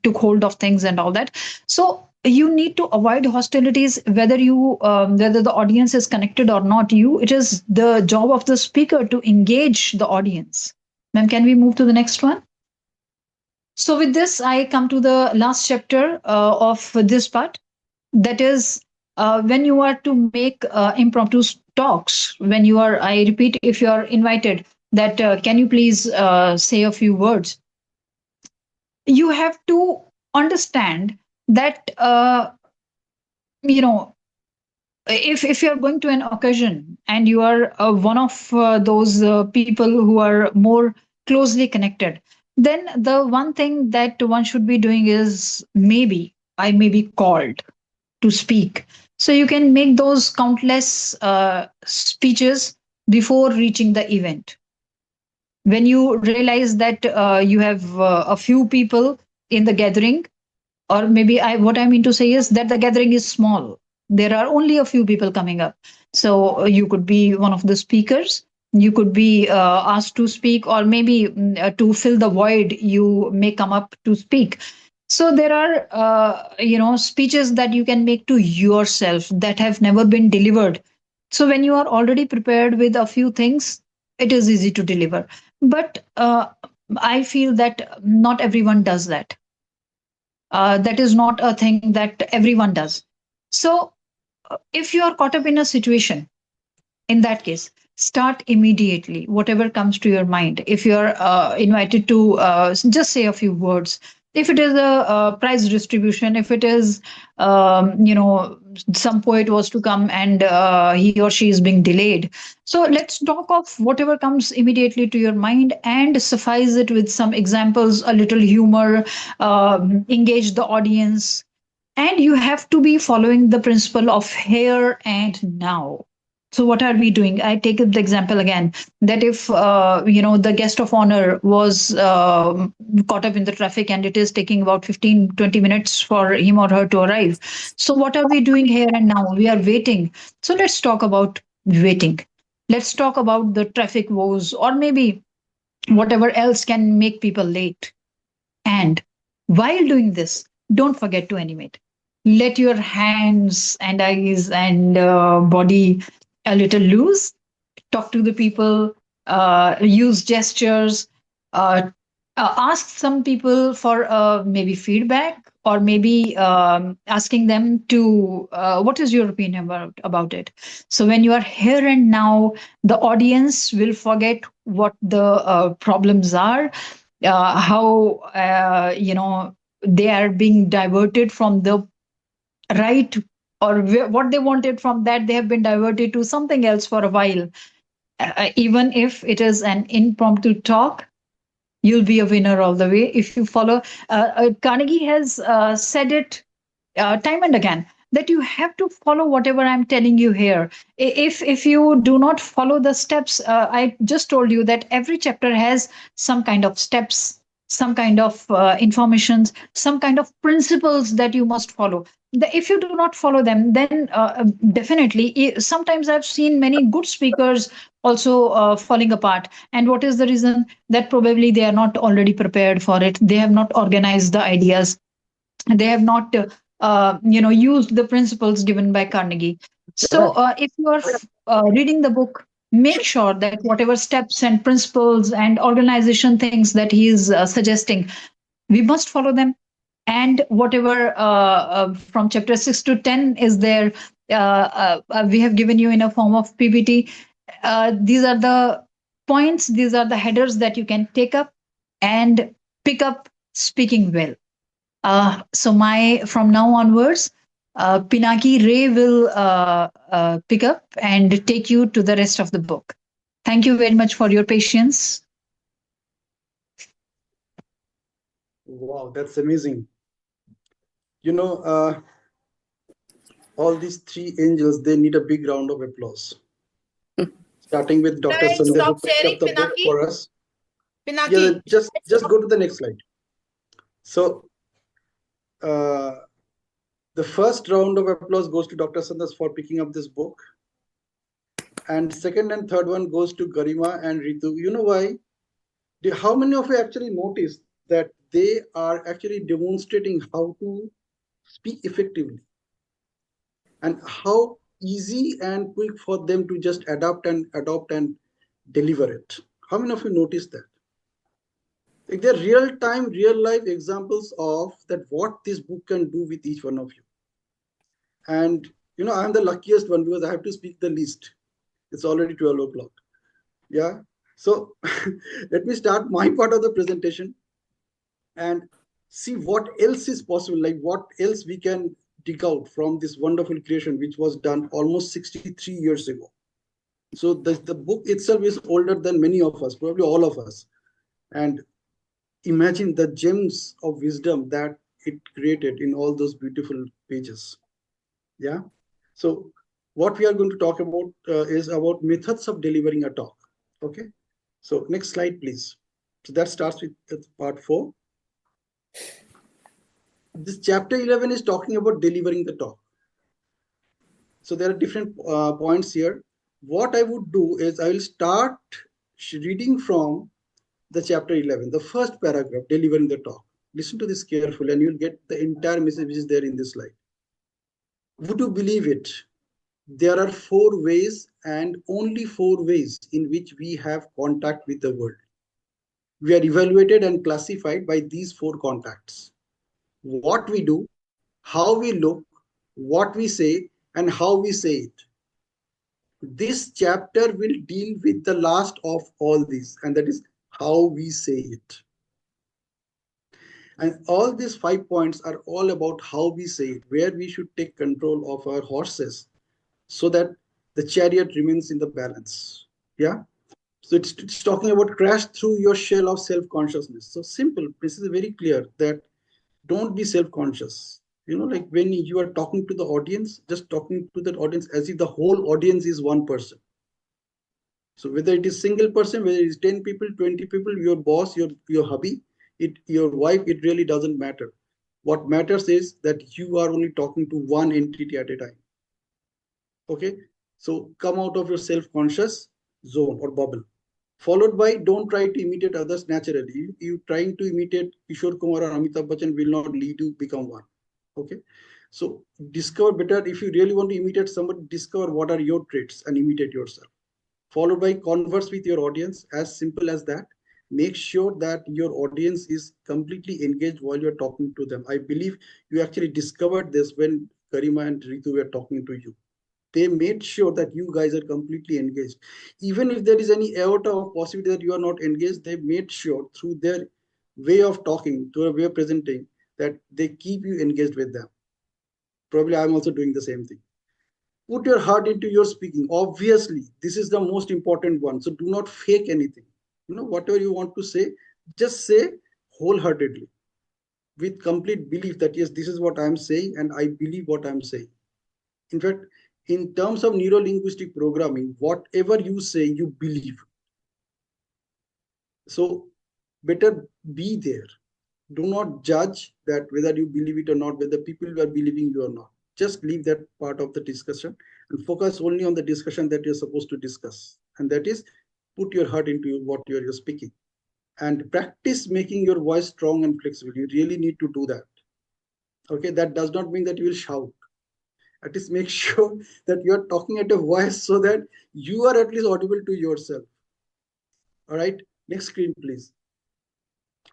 took hold of things and all that. So you need to avoid hostilities, whether the audience is connected or not. It is the job of the speaker to engage the audience. Ma'am, can we move to the next one? So with this, I come to the last chapter of this part. That is, when you are to make impromptu talks, when you are, I repeat, if you are invited, that can you please say a few words, you have to understand that you know if you're going to an occasion and you are one of those people who are more closely connected, then the one thing that one should be doing is, maybe I may be called to speak. So you can make those countless speeches before reaching the event. When you realize that you have a few people in the gathering, or maybe what I mean to say is that the gathering is small, there are only a few people coming up. So you could be one of the speakers, you could be asked to speak, or maybe to fill the void, you may come up to speak. So there are speeches that you can make to yourself that have never been delivered. So when you are already prepared with a few things, it is easy to deliver. But I feel that not everyone does that. That is not a thing that everyone does. So if you are caught up in a situation, in that case, start immediately, whatever comes to your mind. If you're invited to just say a few words, if it is a prize distribution, if it is some poet was to come and he or she is being delayed, so let's talk of whatever comes immediately to your mind and suffice it with some examples, a little humor, engage the audience. And you have to be following the principle of here and now. So what are we doing? I take the example again, that if the guest of honor was caught up in the traffic and it is taking about 15-20 minutes for him or her to arrive. So what are we doing here and now? We are waiting. So let's talk about waiting. Let's talk about the traffic woes, or maybe whatever else can make people late. And while doing this, don't forget to animate. Let your hands and eyes and body a little loose. Talk to the people, use gestures, ask some people for maybe feedback, or maybe asking them to, what is your opinion about it? So when you are here and now, the audience will forget what the problems are, how they are being diverted from the right, or what they wanted from that, they have been diverted to something else for a while. Even if it is an impromptu talk, you'll be a winner all the way if you follow. Carnegie has said it time and again, that you have to follow whatever I'm telling you here. If you do not follow the steps, I just told you that every chapter has some kind of steps. some kind of informations, some kind of principles that you must follow. If you do not follow them, then definitely, sometimes I've seen many good speakers also falling apart. And what is the reason? That probably they are not already prepared for it. They have not organized the ideas. They have not used the principles given by Carnegie. So if you are reading the book, make sure that whatever steps and principles and organization things that he is suggesting, we must follow them. And whatever from chapter 6 to 10 is there, we have given you in a form of PPT. These are the points, these are the headers that you can take up and pick up speaking well. So my from now onwards, Pinaki Ray will pick up and take you to the rest of the book. Thank you very much for your patience. Wow, that's amazing. All these three angels, they need a big round of applause. Starting with Dr. Right, Sandhya, who stop picked sharing, up the book Pinaki. for us. Pinaki. Yeah, just go to the next slide. So the first round of applause goes to Dr. Sandhya for picking up this book. And second and third one goes to Garima and Ritu. You know why? How many of you actually noticed that they are actually demonstrating how to speak effectively and how easy and quick for them to just adopt and deliver it? How many of you noticed that? Like they're real time, real life examples of that what this book can do with each one of you. And I'm the luckiest one because I have to speak the least. It's already 12 o'clock. Yeah. So let me start my part of the presentation and see what else is possible, like what else we can dig out from this wonderful creation, which was done almost 63 years ago. So the book itself is older than many of us, probably all of us. And imagine the gems of wisdom that it created in all those beautiful pages. Yeah. So what we are going to talk about is about methods of delivering a talk. Okay. So next slide, please. So that starts with part 4. This chapter 11 is talking about delivering the talk. So there are different points here. What I would do is I will start reading from the chapter 11, the first paragraph, delivering the talk. Listen to this carefully and you'll get the entire message which is there in this slide. Would you believe it? There are 4 ways and only 4 ways in which we have contact with the world. We are evaluated and classified by these 4 contacts: what we do, how we look, what we say, and how we say it. This chapter will deal with the last of all these, and that is how we say it. And all these 5 points are all about how we say it, where we should take control of our horses so that the chariot remains in the balance. Yeah. So it's talking about crash through your shell of self-consciousness. So simple. This is very clear that don't be self-conscious. Like when you are talking to the audience, just talking to that audience as if the whole audience is one person. So whether it is single person, whether it is 10 people, 20 people, your boss, your hubby, your wife, it really doesn't matter. What matters is that you are only talking to one entity at a time. Okay. So come out of your self-conscious zone or bubble. Followed by don't try to imitate others naturally. You trying to imitate Kishore Kumar or Amitabh Bachchan will not lead you become one. Okay. So discover better. If you really want to imitate somebody, discover what are your traits and imitate yourself. Followed by converse with your audience, as simple as that. Make sure that your audience is completely engaged while you're talking to them. I believe you actually discovered this when Garima and Ritu were talking to you. They made sure that you guys are completely engaged. Even if there is any iota of possibility that you are not engaged, they made sure through their way of talking, through a way of presenting, that they keep you engaged with them. Probably I'm also doing the same thing. Put your heart into your speaking. Obviously, this is the most important one. So do not fake anything. Whatever you want to say, just say wholeheartedly with complete belief that yes, this is what I'm saying and I believe what I'm saying. In fact, in terms of neuro-linguistic programming, whatever you say, you believe. So better be there. Do not judge that whether you believe it or not, whether people are believing you or not. Just leave that part of the discussion and focus only on the discussion that you're supposed to discuss. And that is, put your heart into what you're speaking. And practice making your voice strong and flexible. You really need to do that. Okay, that does not mean that you will shout. At least make sure that you are talking at a voice so that you are at least audible to yourself. All right, next screen, please.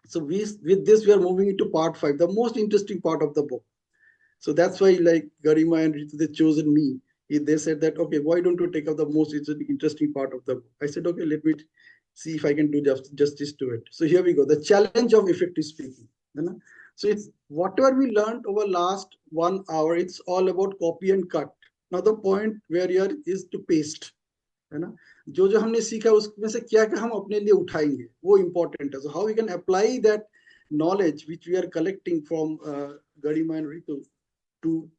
So with this, we are moving into part 5, the most interesting part of the book. So that's why, like Garima and Ritu, they chosen me. They said that, okay, why don't you take up the most interesting part of the book? I said, okay, let me see if I can do justice to it. So here we go. The challenge of effective speaking. So it's whatever we learned over last 1 hour, it's all about copy and cut. Now the point where here is to paste. है ना, जो जो हमने सीखा उसमें से क्या क्या हम अपने लिए उठाएंगे, वो important है. So how we can apply that knowledge which we are collecting from Garima and Ritu to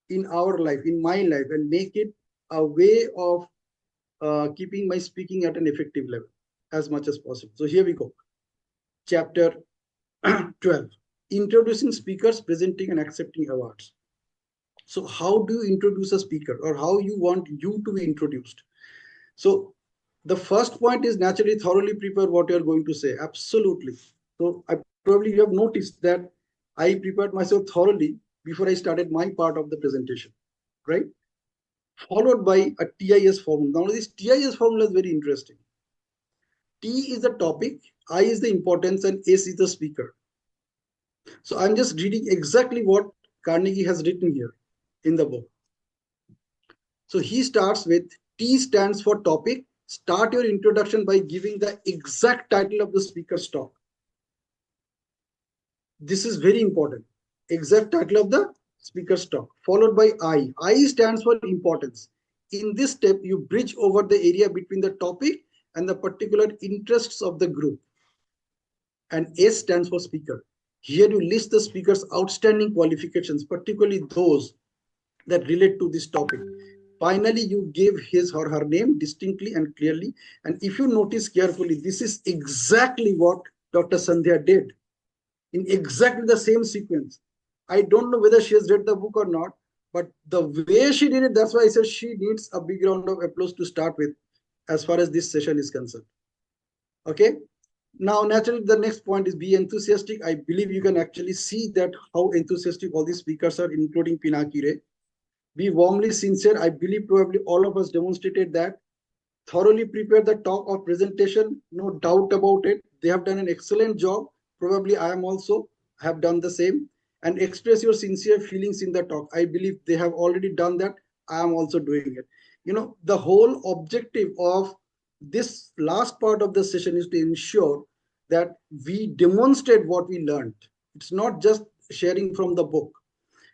in our life, in my life, and make it a way of keeping my speaking at an effective level as much as possible. So here we go. Chapter 12, introducing speakers, presenting and accepting awards. So how do you introduce a speaker, or how you want you to be introduced? So the first point is naturally thoroughly prepare what you're going to say. Absolutely. So I probably you have noticed that I prepared myself thoroughly before I started my part of the presentation, right? Followed by a TIS formula. Now this TIS formula is very interesting. T is the topic, I is the importance, and S is the speaker. So I'm just reading exactly what Carnegie has written here in the book. So he starts with T stands for topic. Start your introduction by giving the exact title of the speaker's talk. This is very important. Exact title of the speaker's talk. Followed by I. I stands for importance. In this step, you bridge over the area between the topic and the particular interests of the group. And S stands for speaker. Here you list the speaker's outstanding qualifications, particularly those that relate to this topic. Finally, you give his or her name distinctly and clearly. And if you notice carefully, this is exactly what Dr. Sandhya did in exactly the same sequence. I don't know whether she has read the book or not, but the way she did it, that's why I said she needs a big round of applause to start with, as far as this session is concerned. Okay. Now, naturally, the next point is be enthusiastic. I believe you can actually see that how enthusiastic all these speakers are, including Pinaki Ray. Be warmly sincere. I believe probably all of us demonstrated that. Thoroughly prepare the talk or presentation. No doubt about it. They have done an excellent job. Probably I am also have done the same. And express your sincere feelings in the talk. I believe they have already done that. I am also doing it. You know, the whole objective of this last part of the session is to ensure that we demonstrate what we learned. It's not just sharing from the book.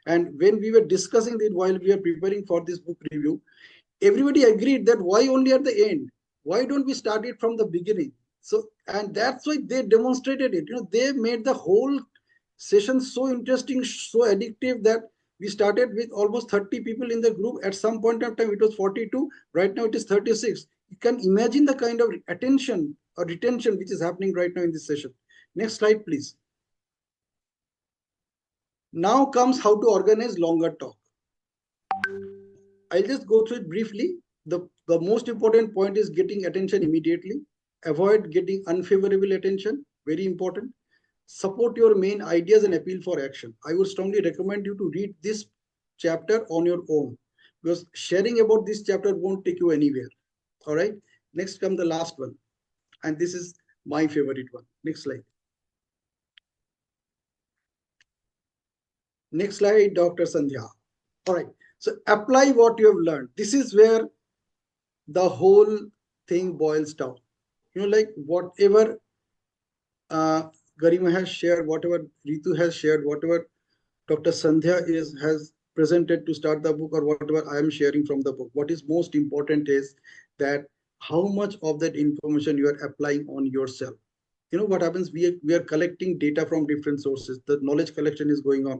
And when we were discussing it while we are preparing for this book review, everybody agreed that why only at the end? Why don't we start it from the beginning? So, and that's why they demonstrated it. You know, they made the whole session so interesting, so addictive that we started with almost 30 people in the group. At some point of time, it was 42. Right now, it is 36. You can imagine the kind of attention or retention which is happening right now in this session. Next slide, please. Now comes how to organize longer talk. I'll just go through it briefly. The most important point is getting attention immediately. Avoid getting unfavorable attention. Very important. Support your main ideas and appeal for action. I would strongly recommend you to read this chapter on your own, because sharing about this chapter won't take you anywhere. All right. Next comes the last one. And this is my favorite one. Next slide. Next slide, Dr. Sandhya. All right. So apply what you have learned. This is where the whole thing boils down. You know, like whatever Garima has shared, whatever Ritu has shared, whatever Dr. Sandhya has presented to start the book, or whatever I am sharing from the book. What is most important is that how much of that information you are applying on yourself. You know what happens? We are collecting data from different sources. The knowledge collection is going on.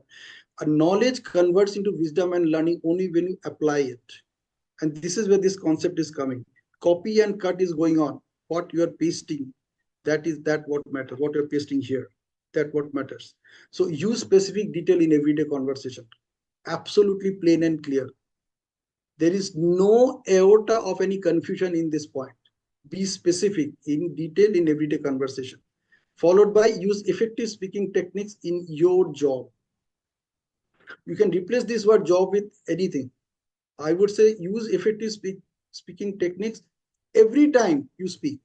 A knowledge converts into wisdom and learning only when you apply it. And this is where this concept is coming. Copy and cut is going on. What you are pasting, That what matters. What you're pasting here, that what matters. So use specific detail in everyday conversation. Absolutely plain and clear. There is no iota of any confusion in this point. Be specific in detail in everyday conversation. Followed by use effective speaking techniques in your job. You can replace this word job with anything. I would say use effective speaking techniques every time you speak.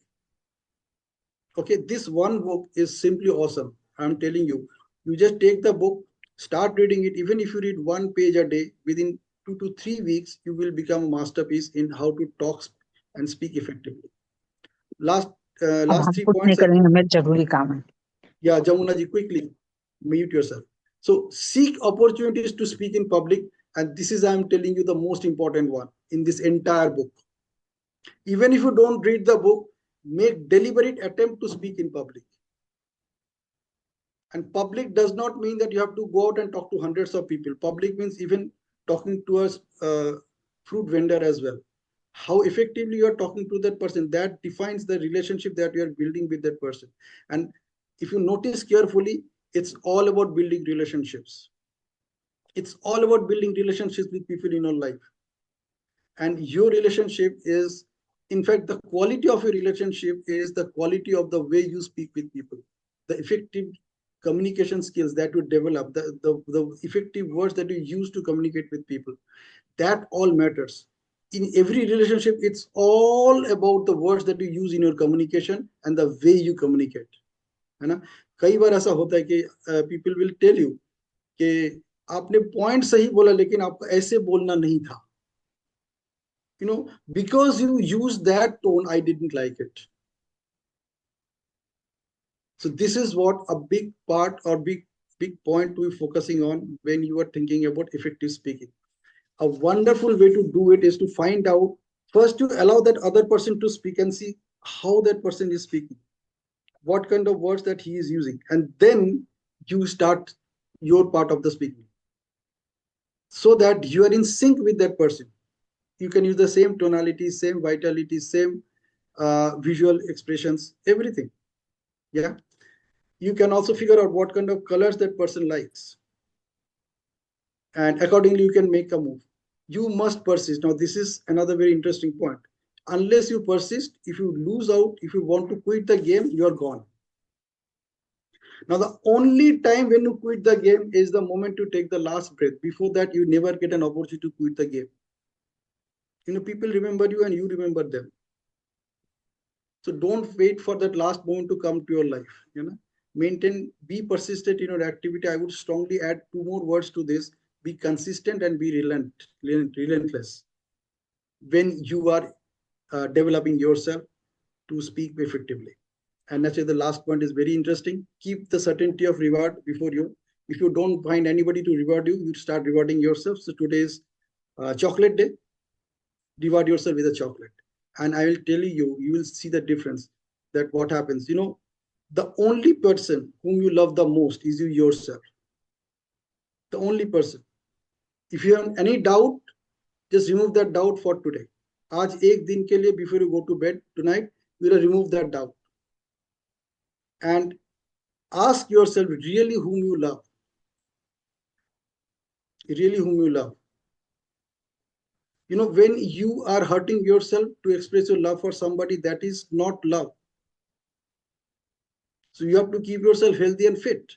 Okay, this one book is simply awesome. I'm telling you, you just take the book, start reading it. Even if you read 1 page a day, within 2 to 3 weeks, you will become a masterpiece in how to talk and speak effectively. Last अब last हम 3 कुछ नहीं points. करेंगे, हमें जरूरी काम है. Yeah, Jamuna ji, quickly mute yourself. So seek opportunities to speak in public, and this is, I'm telling you, the most important one in this entire book. Even if you don't read the book, make deliberate attempt to speak in public. And public does not mean that you have to go out and talk to hundreds of people. Public means even talking to a fruit vendor as well. How effectively you are talking to that person, that defines the relationship that you are building with that person. And if you notice carefully, it's all about building relationships. It's all about building relationships with people in your life. And your relationship is, in fact, the quality of your relationship is the quality of the way you speak with people. The effective communication skills that you develop, the effective words that you use to communicate with people, that all matters. In every relationship, it's all about the words that you use in your communication and the way you communicate. है ना? कई बार ऐसा होता है कि people will tell you कि आपने point सही बोला लेकिन आपको ऐसे बोलना नहीं था. Because you use that tone, I didn't like it. So this is what a big part or big point to be focusing on when you are thinking about effective speaking. A wonderful way to do it is to find out, first you allow that other person to speak and see how that person is speaking, what kind of words that he is using, and then you start your part of the speaking so that you are in sync with that person. You can use the same tonality, same vitality, same visual expressions, everything. Yeah. You can also figure out what kind of colors that person likes. And accordingly, you can make a move. You must persist. Now, this is another very interesting point. Unless you persist, if you lose out, if you want to quit the game, you are gone. Now, the only time when you quit the game is the moment you take the last breath. Before that, you never get an opportunity to quit the game. People remember you and you remember them. So don't wait for that last moment to come to your life. Maintain, be persistent in your activity. I would strongly add 2 more words to this. Be consistent and be relentless when you are developing yourself to speak effectively. And actually, the last point is very interesting. Keep the certainty of reward before you. If you don't find anybody to reward you, you start rewarding yourself. So today is chocolate day. Reward yourself with a chocolate. And I will tell you, you will see the difference that what happens. The only person whom you love the most is you yourself. The only person. If you have any doubt, just remove that doubt for today. आज एक दिन के लिए, before you go to bed tonight, you will remove that doubt. And ask yourself really whom you love. Really whom you love. When you are hurting yourself to express your love for somebody, that is not love. So you have to keep yourself healthy and fit.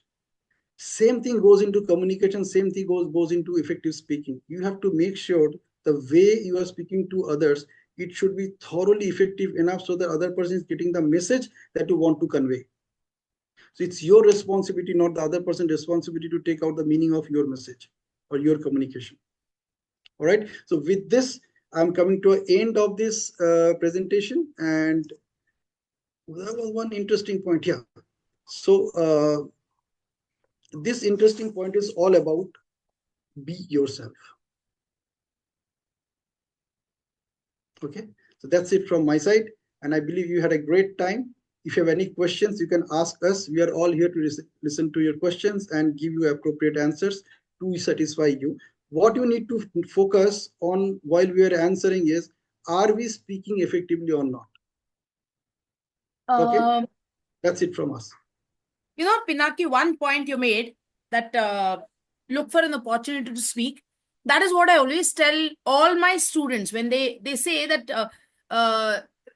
Same thing goes into communication. Same thing goes into effective speaking. You have to make sure the way you are speaking to others, it should be thoroughly effective enough so the other person is getting the message that you want to convey. So it's your responsibility, not the other person's responsibility, to take out the meaning of your message or your communication. All right. So with this, I'm coming to an end of this presentation, and that was one interesting point here. So this interesting point is all about be yourself. Okay. So that's it from my side, and I believe you had a great time. If you have any questions, you can ask us. We are all here to listen to your questions and give you appropriate answers to satisfy you. What you need to focus on while we are answering is, are we speaking effectively or not? Okay. That's it from us. You know, Pinaki, one point you made that look for an opportunity to speak. That is what I always tell all my students when they say that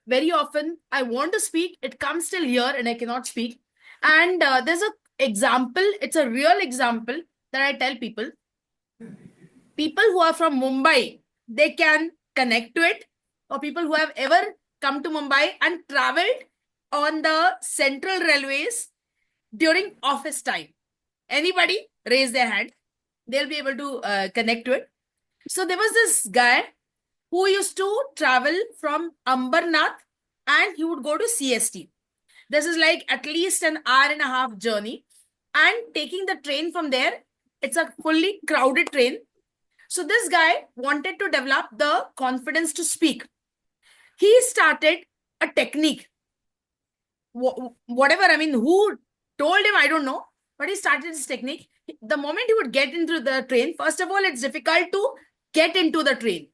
very often I want to speak, it comes till here and I cannot speak. And there's a example, it's a real example that I tell people. People who are from Mumbai, they can connect to it, or people who have ever come to Mumbai and traveled on the Central Railways during office time. Anybody raise their hand? They'll be able to connect to it. So there was this guy who used to travel from Ambernath and he would go to CST. This is like at least an hour and a half journey. And taking the train from there, it's a fully crowded train. So this guy wanted to develop the confidence to speak. He started a technique. Whatever, I mean, who told him, I don't know, but he started this technique. The moment he would get into the train, first of all, it's difficult to get into the train.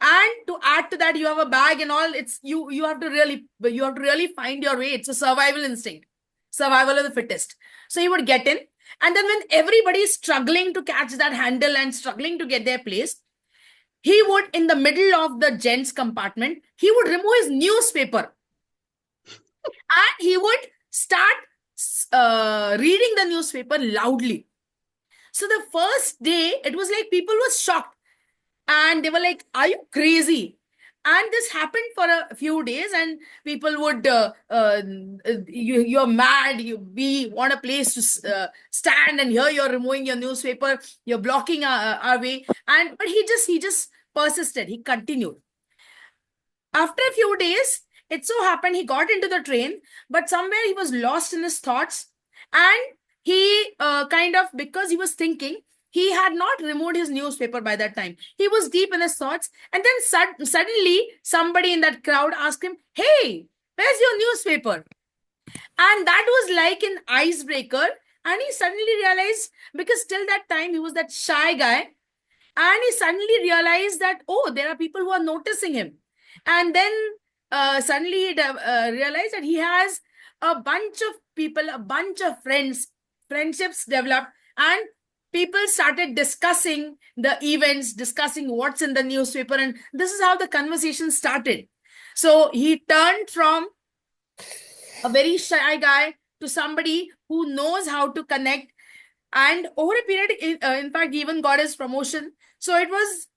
And to add to that, you have a bag and all, it's you have to really find your way. It's a survival instinct, survival of the fittest. So he would get in. And then when everybody is struggling to catch that handle and struggling to get their place, he would, in the middle of the gents compartment, he would remove his newspaper and he would start reading the newspaper loudly. So the first day, it was like people were shocked and they were like, are you crazy? And this happened for a few days and people would, you're mad, we want a place to stand, and here you're removing your newspaper, you're blocking our way. But he just persisted, he continued. After a few days, it so happened he got into the train, but somewhere he was lost in his thoughts. And he because he was thinking, he had not removed his newspaper by that time. He was deep in his thoughts. And then suddenly, somebody in that crowd asked him, hey, where's your newspaper? And that was like an icebreaker. And he suddenly realized, because till that time, he was that shy guy. And he suddenly realized that, oh, there are people who are noticing him. And then suddenly he realized that he has a bunch of people, a bunch of friendships developed, and people started discussing the events, discussing what's in the newspaper. And this is how the conversation started. So he turned from a very shy guy to somebody who knows how to connect. And over a period, in fact, he even got his promotion. So it was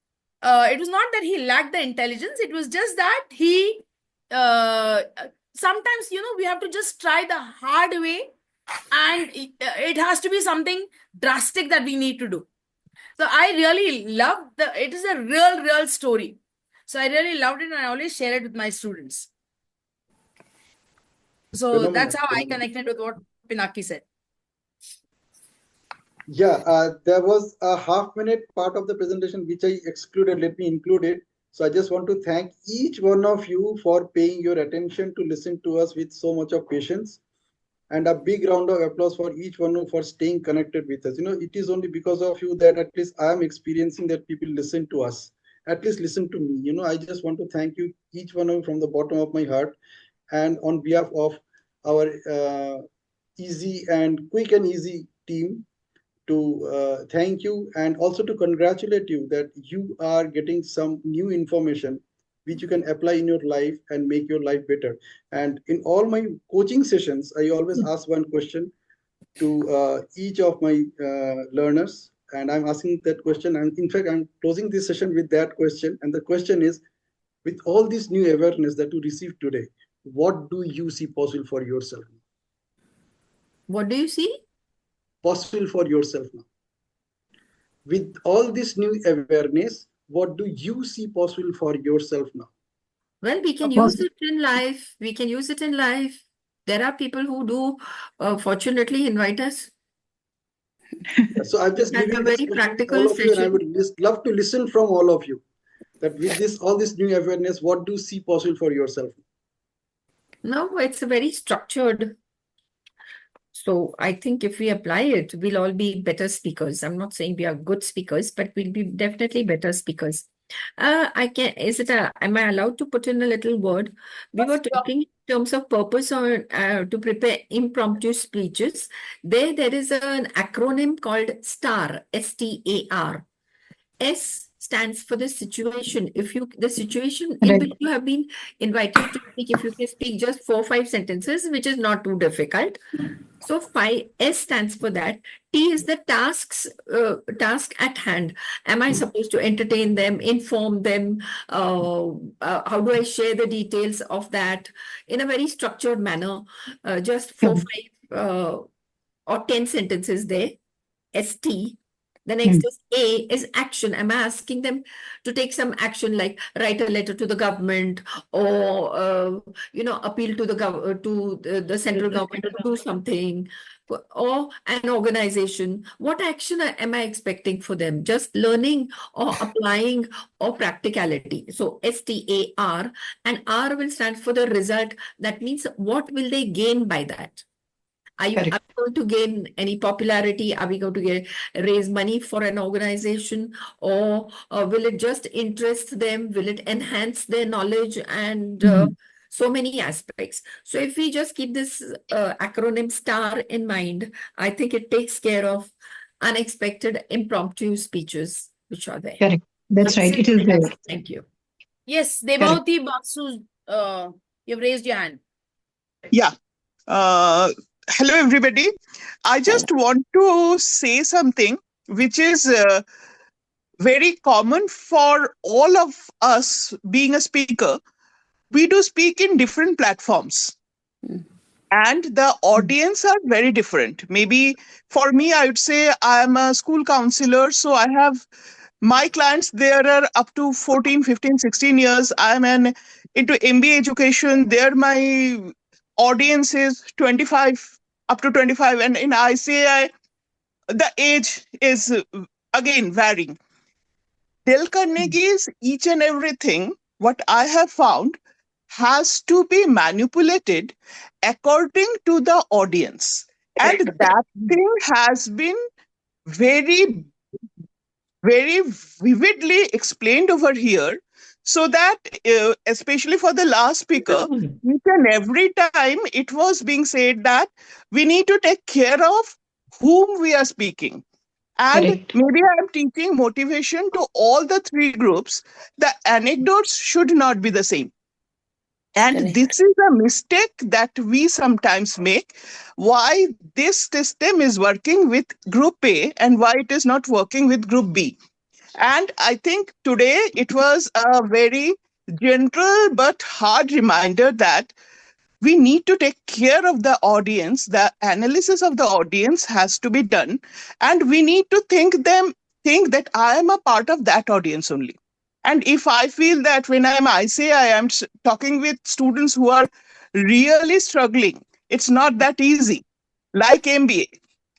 not that he lacked the intelligence. It was just that he sometimes, we have to just try the hard way, and it has to be something drastic that we need to do. So I really love it is a real story. So I really loved it, and I always share it with my students. So Phenomenal. that's how I connected with what Pinaki said. Yeah, there was a half-minute part of the presentation which I excluded. Let me include it. So I just want to thank each one of you for paying your attention to listen to us with so much of patience. And a big round of applause for each one of you for staying connected with us. It is only because of you that at least I am experiencing that people listen to us, at least listen to me. I just want to thank you, each one of you, from the bottom of my heart. And on behalf of our easy and quick and easy team, to thank you and also to congratulate you that you are getting some new information which you can apply in your life and make your life better. And in all my coaching sessions, I always ask one question to each of my learners, and I'm asking that question. And in fact, I'm closing this session with that question. And the question is, with all this new awareness that you received today, what do you see possible for yourself? What do you see? Possible for yourself now. With all this new awareness, what do you see possible for yourself now? Well, we can use it in life. We can use it in life. There are people who do, fortunately, invite us. So I'm just That's giving a this very question to practical all of you, and I session. would love to listen from all of you. That with all this new awareness, what do you see possible for yourself? No, it's a very structured. So I think if we apply it, we'll all be better speakers. I'm not saying we are good speakers, but we'll be definitely better speakers. Am I allowed to put in a little word? We were talking in terms of purpose or to prepare impromptu speeches. There is an acronym called STAR, STAR. S stands for the situation. The situation in which Right. you have been invited to speak, if you can speak just 4 or 5 sentences, which is not too difficult. So five S stands for that. T is the task at hand. Am I supposed to entertain them, inform them? How do I share the details of that in a very structured manner? Just four, Correct. five, or 10 sentences there. ST. The Hmm. next is A is action. Am I asking them to take some action, like write a letter to the government, or appeal to the central government to do something, or an organization? What action am I expecting for them? Just learning or applying or practicality. So STAR, and R will stand for the result. That means what will they gain by that? Are Correct. we going to gain any popularity? Are we going to raise money for an organization? Or will it just interest them? Will it enhance their knowledge and Mhm. so many aspects? So if we just keep this acronym STAR in mind, I think it takes care of unexpected impromptu speeches which are there. Correct. That's right. It is there. Thank you. Yes, Correct. Devavati Basu, you've raised your hand. Yeah. Uh, Hello, everybody. I just want to say something which is very common for all of us being a speaker. We do speak in different platforms, and the audience are very different. Maybe for me, I would say I am a school counselor, so I have my clients there are up to 14, 15, 16 years. I'm an into MBA education. There my audience is 25 up to 25, and in ICAI the age is again varying. Dale Carnegie's each and everything, what I have found, has to be manipulated according to the audience. And that thing has been very, very vividly explained over here. So that, especially for the last speaker, each and every time it was being said that we need to take care of whom we are speaking. And Correct. maybe I'm teaching motivation to all the three groups. The anecdotes should not be the same. And this is a mistake that we sometimes make. Why this system is working with group A and why it is not working with group B. And I think today it was a very gentle but hard reminder that we need to take care of the audience. The analysis of the audience has to be done, and we need to think that I am a part of that audience only. And if I feel that when I say I am talking with students who are really struggling, it's not that easy, like MBA.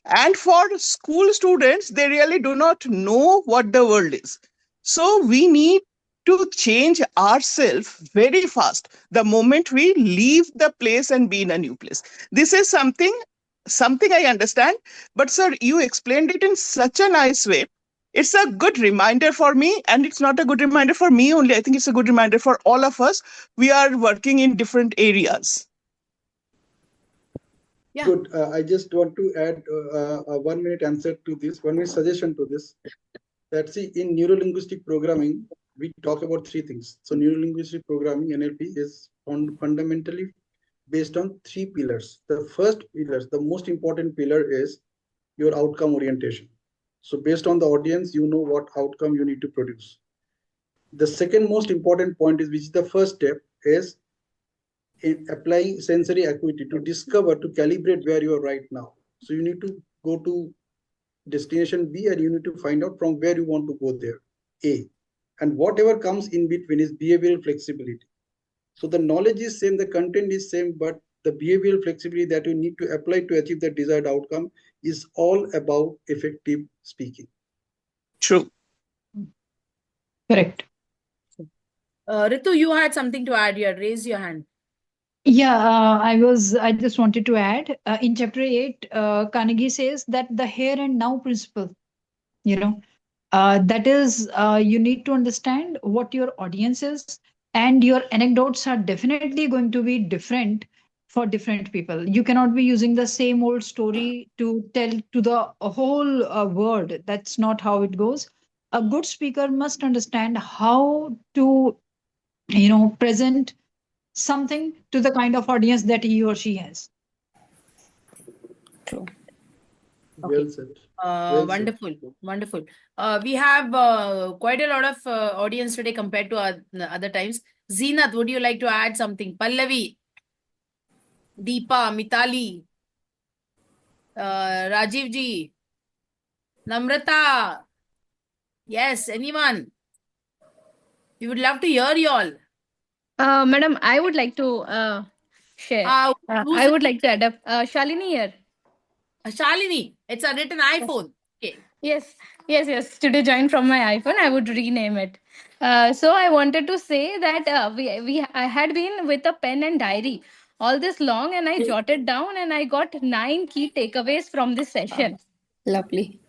And for school students, they really do not know what the world is. So we need to change ourselves very fast the moment we leave the place and be in a new place. This is something I understand, but sir, you explained it in such a nice way. It's a good reminder for me, and it's not a good reminder for me only. I think it's a good reminder for all of us. We are working in different areas. Yeah. Good. I just want to add a 1 minute answer to this, 1 minute suggestion to this. That see, in neurolinguistic programming, we talk about three things. So neurolinguistic programming, NLP, is fundamentally based on three pillars. The first pillar, the most important pillar, is your outcome orientation. So based on the audience, you know what outcome you need to produce. The second most important point is, which is the first step, is in applying sensory acuity to discover, to calibrate where you are right now. So you need to go to destination B and you need to find out from where you want to go there, A. And whatever comes in between is behavioral flexibility. So the knowledge is same, the content is same, but the behavioral flexibility that you need to apply to achieve the desired outcome is all about effective speaking. True. Correct. Ritu, you had something to add here. Raise your hand. Yeah, I just wanted to add in chapter 8, Carnegie says that the here and now principle, you know, That is, you need to understand what your audience is, and your anecdotes are definitely going to be different for different people. You cannot be using the same old story to tell to the whole world. That's not how it goes. A good speaker must understand how to, present something to the kind of audience that he or she has. True. Okay. Well said. Well said. Wonderful, wonderful. We have quite a lot of audience today compared to other times. Zeenat, would you like to add something? Pallavi, Deepa, Mitali, Rajiv ji, Namrata. Yes, anyone? We would love to hear you all. Madam, I would like to share. Who's I would like to add up. Shalini here. Shalini? It's a written iPhone. Okay. Yes, yes. Today joined from my iPhone. I would rename it. So I wanted to say that I had been with a pen and diary all this long, and I jotted down, and I got 9 key takeaways from this session. Lovely.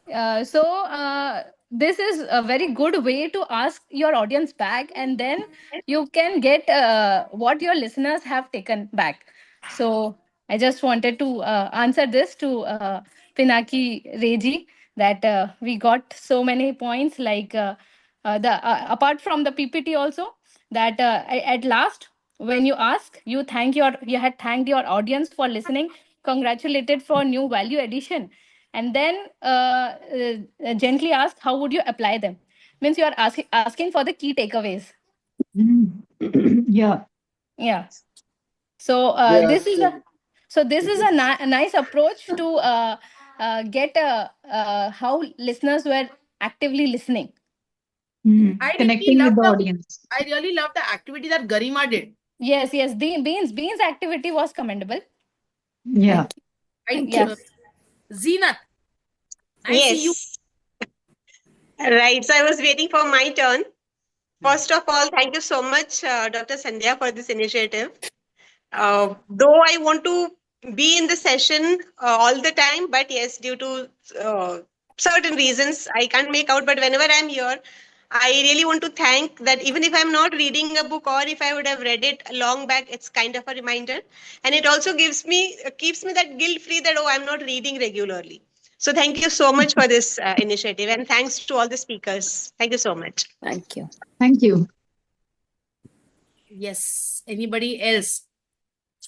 So this is a very good way to ask your audience back, and then you can get what your listeners have taken back. So I just wanted to answer this to Pinaki Reji, that we got so many points, like the apart from the PPT also, that at last, when you ask, you had thanked your audience for listening, congratulated for new value addition, and then gently ask how would you apply them. Means you are asking for the key takeaways. Yeah. Yeah. So Yeah. this is a nice approach to get how listeners were actively listening. I really Connecting love with the the audience. I really love the activity that Garima did. Yes. The beans activity was commendable. Yeah. Right? Thank you. Zeenat, I see you. Yes. Right. So I was waiting for my turn. First of all, thank you so much, Dr. Sandhya, for this initiative. Though I want to be in the session all the time, but yes, due to certain reasons, I can't make out. But whenever I'm here, I really want to thank that even if I'm not reading a book or if I would have read it long back, it's kind of a reminder. And it also keeps me that guilt free that, oh, I'm not reading regularly. So thank you so much for this initiative. And thanks to all the speakers. Thank you so much. Thank you. Thank you. Yes. Anybody else?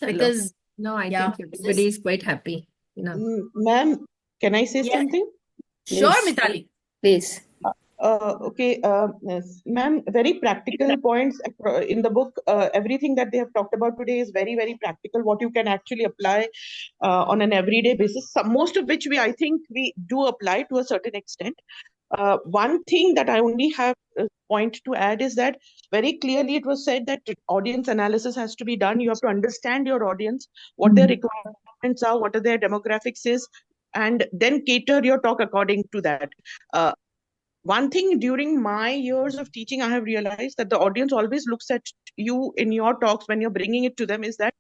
Hello. Because No, I yeah. think everybody is quite happy. Ma'am, can I say Yeah. something? Sure, Please. Mitali. Please. Okay, yes. Ma'am, very practical points in the book. Everything that they have talked about today is very, very practical, what you can actually apply on an everyday basis, most of which I think we do apply to a certain extent. One thing that I only have a point to add is that very clearly it was said that audience analysis has to be done. You have to understand your audience, what their requirements are, what are their demographics is, and then cater your talk according to that. One thing during my years of teaching, I have realized that the audience always looks at you in your talks when you're bringing it to them is that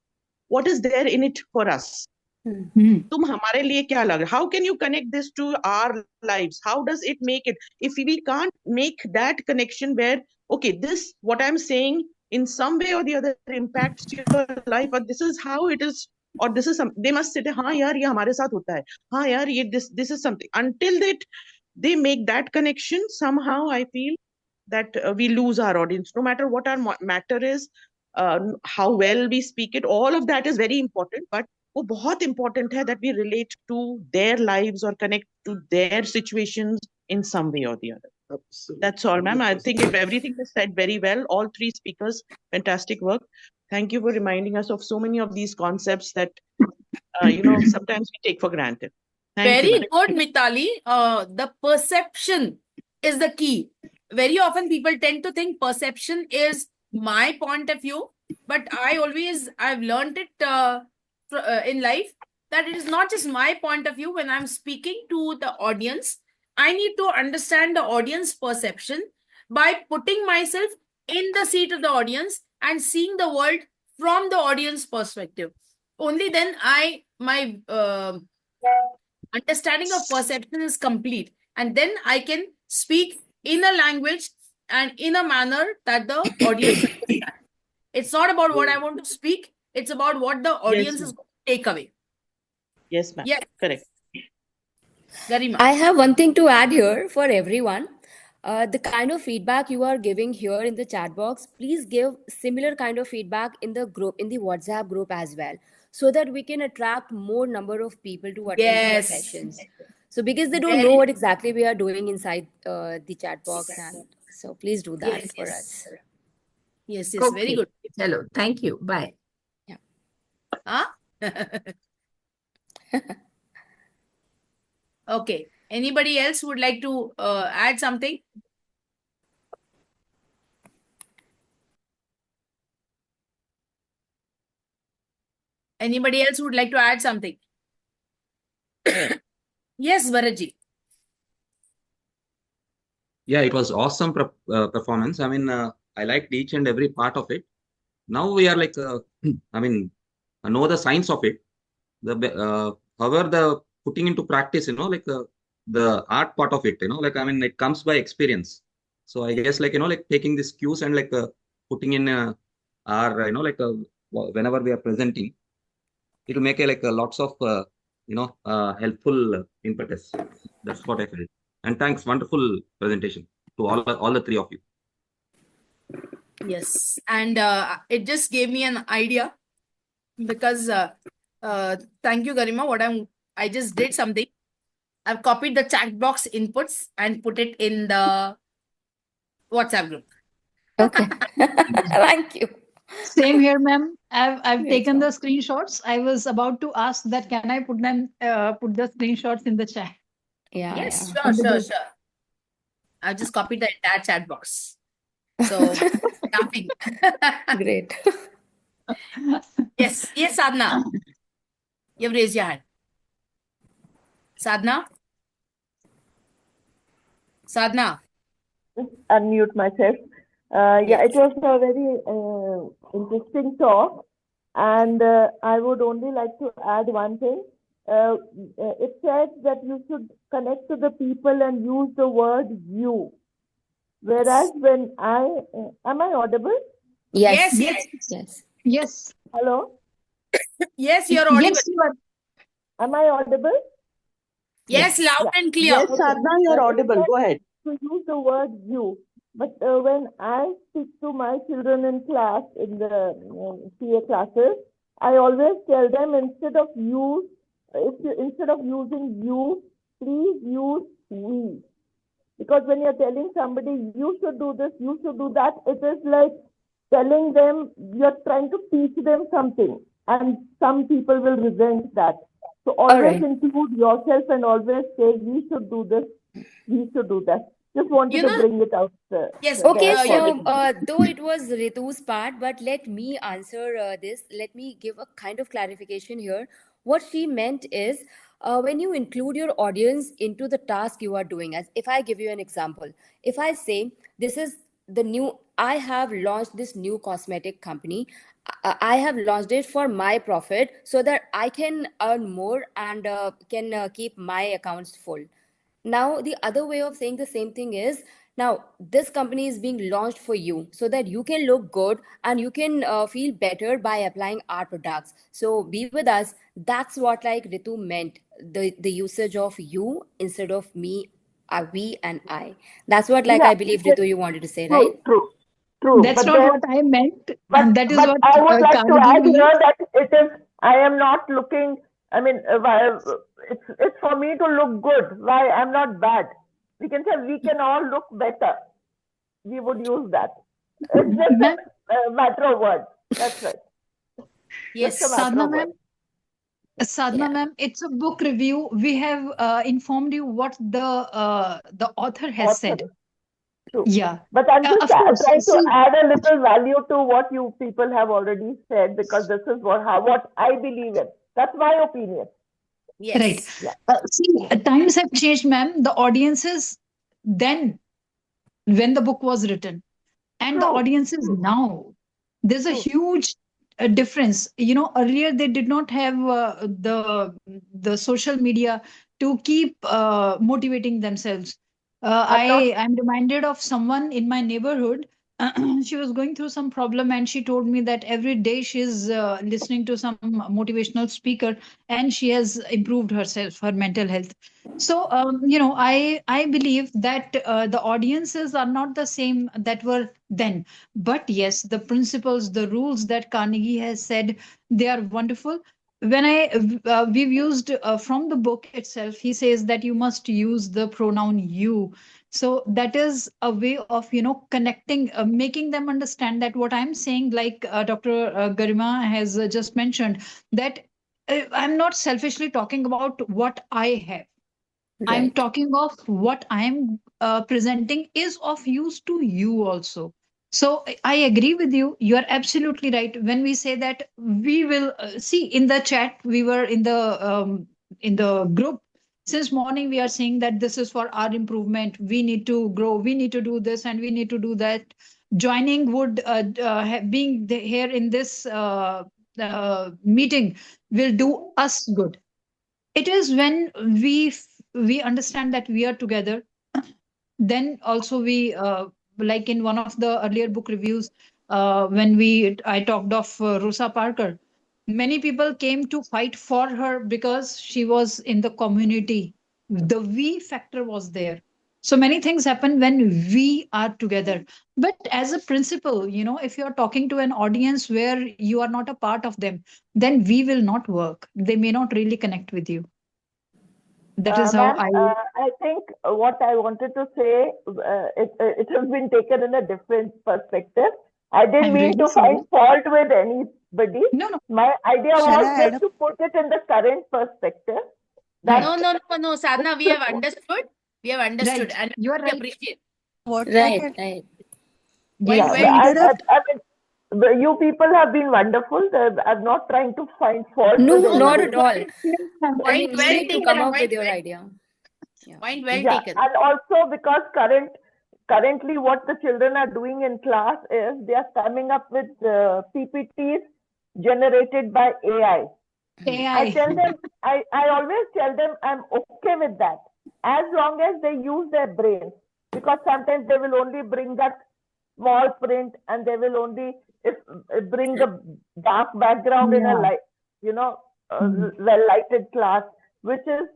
what is there in it for us? तुम हमारे लिए क्या लग रहा? How can you connect this to our lives? How does it make it? If we can't make that connection where, okay, this, what I'm saying in some way or the other impacts your life, or this is how it is, or this is some, they must say, हाँ यार ये हमारे साथ होता है, हाँ यार ये this is something. Until they make that connection, somehow I feel that we lose our audience. No matter what our matter is, how well we speak it, all of that is very important. But वो बहुत important है that we relate to their lives or connect to their situations in some way or the other. Absolutely. That's all, ma'am. I think everything is said very well. All three speakers, fantastic work. Thank you for reminding us of so many of these concepts that sometimes we take for granted. Thank you, Very ma'am. good, Mitali. The perception is the key. Very often people tend to think perception is my point of view, but I've learned it in life that it is not just my point of view. When I'm speaking to the audience, I need to understand the audience perception by putting myself in the seat of the audience and seeing the world from the audience perspective. Only then Understanding of perception is complete. And then I can speak in a language and in a manner that the audience understands. It's not about what I want to speak. It's about what the audience is ma'am. going to take away. Yes, ma'am. Yes, Correct. Garima. I have one thing to add here for everyone. The kind of feedback you are giving here in the chat box, please give similar kind of feedback in the group, in the WhatsApp group as well, so that we can attract more number of people to attend to our Yes. sessions. So because they don't know Very, what exactly we are doing inside the chat box, and so please do that yes, for yes. us. Yes, yes, very Okay. good. Hello. Thank you. Bye. Huh? Okay. Anybody else would like to add something? Anybody else would like to add something? Yes, Bharatji. Yeah, it was awesome performance. I mean, I liked each and every part of it. Now we are like, I mean, I know the science of it. However, the putting into practice, like the art part of it, like, I mean, it comes by experience. So I guess like, like taking these cues and like putting in our, like whenever we are presenting, it will make like lots of, helpful impetus. That's what I felt. And thanks, wonderful presentation to all the three of you. Yes. And it just gave me an idea because thank you, Garima. I just did something. I've copied the chat box inputs and put it in the WhatsApp group. Okay. Thank you. Same here, ma'am. I've Great taken the job. screenshots. I was about to ask that can I put the screenshots in the chat? Yeah, Yes, yeah. sure, sure, sure. I've just copied the entire chat box. So laughing. Great. Yes, yes, Sadhna. You've raised your hand. Sadhna? Sadhna? Unmute myself. Yeah, it was a very interesting talk, and I would only like to add one thing. It says that you should connect to the people and use the word you. Whereas when am I audible? Yes. Yes, yes. Yes. Yes. Hello? Yes, you're audible. Yes, you are. Am I audible? Yes, loud Yeah. and clear. Yes, Okay. Sadhna, you're It audible. says Go ahead. to use the word you. But when I speak to my children in class, in the CA classes, I always tell them instead of using you, please use we. Because when you're telling somebody you should do this, you should do that, it is like telling them you're trying to teach them something, and some people will resent that. So always right. include yourself and always say we should do this, we should do that. Just wanted to bring it out. Yes, Okay, there for so the though it was Ritu's part, but let me answer this. Let me give a kind of clarification here. What she meant is when you include your audience into the task you are doing, as if I give you an example, if I say, this is the new, I have launched this new cosmetic company. I have launched it for my profit so that I can earn more and can keep my accounts full. Now, the other way of saying the same thing is, now this company is being launched for you so that you can look good and you can feel better by applying our products. So be with us. That's what like Ritu meant, the usage of you instead of me, we and I. That's what like yeah, I believe Ritu you wanted to say, right? true. That's not what I meant. That is But what I would like to Carnegie add means. here that it is. I am not looking. I mean, it's for me to look good. Why I'm not bad. We can say we can all look better. We would use that. It's just Ma'am, a matter of words. That's right. Yes. Just a matter Sadhna of words. ma'am, Sadhna Yeah. ma'am, it's a book review. We have informed you what the author has said. Author. True. Yeah. But I'm just Of course. trying to See, add a little value to what you people have already said, because this is what I believe in. That's my opinion. right. Yes. Yeah. See, times have changed, ma'am. The audiences then, when the book was written, and the True. audiences now, there's a huge difference. You know, earlier they did not have the social media to keep motivating themselves. I'm not I'm reminded of someone in my neighborhood. She was going through some problem, and she told me that every day she's listening to some motivational speaker, and she has improved herself, her mental health. So, I believe that the audiences are not the same that were then, but yes, the principles, the rules that Carnegie has said, they are wonderful. When we've used from the book itself, he says that you must use the pronoun you. So that is a way of connecting, making them understand that what I'm saying, like Dr. Garima has just mentioned, that I'm not selfishly talking about what I have. I'm Right. talking of what I'm presenting is of use to you also. So I agree with you. You are absolutely right. When we say that we will see in the chat, we were in the group since morning. We are saying that this is for our improvement. We need to grow. We need to do this and we need to do that. Joining would being here in this meeting will do us good. It is when we understand that we are together, then also we like in one of the earlier book reviews, when we I talked of Rosa Parker. Many people came to fight for her because she was in the community. The we factor was there. So many things happen when we are together. But as a principal, if you're talking to an audience where you are not a part of them, then we will not work. They may not really connect with you. That is how Ma'am, I. I think what I wanted to say, it has been taken in a different perspective. I didn't I'm mean really to sorry. find fault with anybody. No, no. My idea Shall was I add just up? to put it in the current perspective Right. No, that no, no, no, Sadhana, we have understood. We have understood, Right. and You are we right. appreciate. What I Right, can right. Point yeah, Yes. can well I taken. interrupt? I mean, you people have been wonderful. I'm not trying to find fault with No, No, no, not anybody. at all. I point mean, you well need to taken. come up Point with your well, idea. Yeah. point well Yeah, taken. and also because currently what the children are doing in class is they are coming up with PPTs generated by AI. I AI. tell them, I always tell them I'm okay with that as long as they use their brains, because sometimes they will only bring that small print and they will only bring the dark background in a Yeah. light, Mm. well lighted class, which is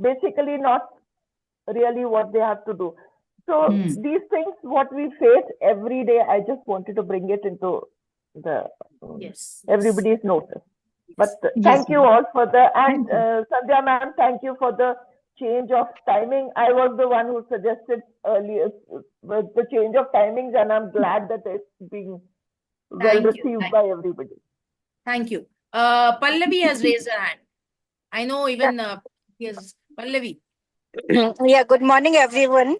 basically not really what they have to do. So Mm. these things, what we face every day, I just wanted to bring it into the Yes, yes, everybody's notice. But yes. Yes, thank you ma'am. all for the, and Thank you. Sandhya ma'am, thank you for the change of timing. I was the one who suggested earlier the change of timings, and I'm glad that it's being well Thank you. received by everybody. Thank you. Pallavi has raised her hand. I know even yes, Pallavi. Yeah, good morning, everyone.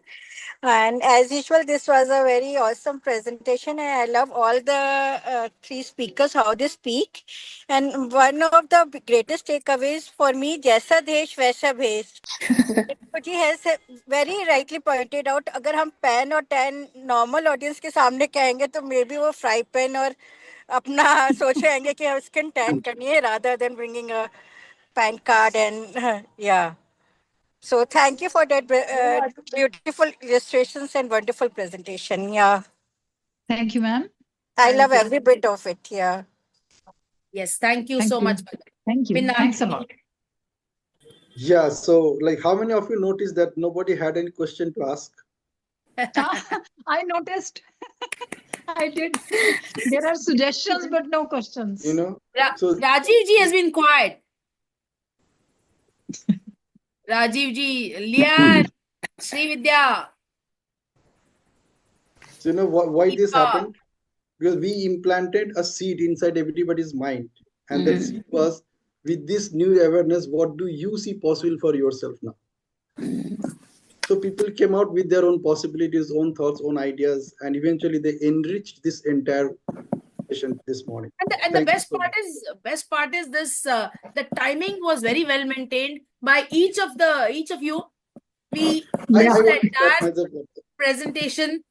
And as usual, this was a very awesome presentation. And I love all the three speakers, how they speak. And one of the greatest takeaways for me, Jaisa Desh, Vaisa Bhesh. He has very rightly pointed out, अगर हम pen और tan normal audience के सामने कहेंगे तो may be वो fry pan और अपना सोच रहेंगे कि स्किन टैन करनी है rather than bringing a pan card and yeah. So thank you for that beautiful illustrations and wonderful presentation. Yeah, Thank you, ma'am. I love Thank you. every bit of it. Yeah. Yes, thank you Thank so you. much, Pallavi. Thank you. Thanks a lot. Yeah, so like how many of you noticed that nobody had any question to ask? I noticed. I did. There are suggestions, but no questions. You know, so Rajiv ji has been quiet. Rajiv ji, Lian, Srividya, so you know why this Deepa. happened? Because we implanted a seed inside everybody's mind, and that seed was, with this new awareness, what do you see possible for yourself now? So people came out with their own possibilities, own thoughts, own ideas, and eventually they enriched this entire session this morning. And the Thank you best so much. best part is this the timing was very well maintained by each of you. We I finished the want to clap entire myself. presentation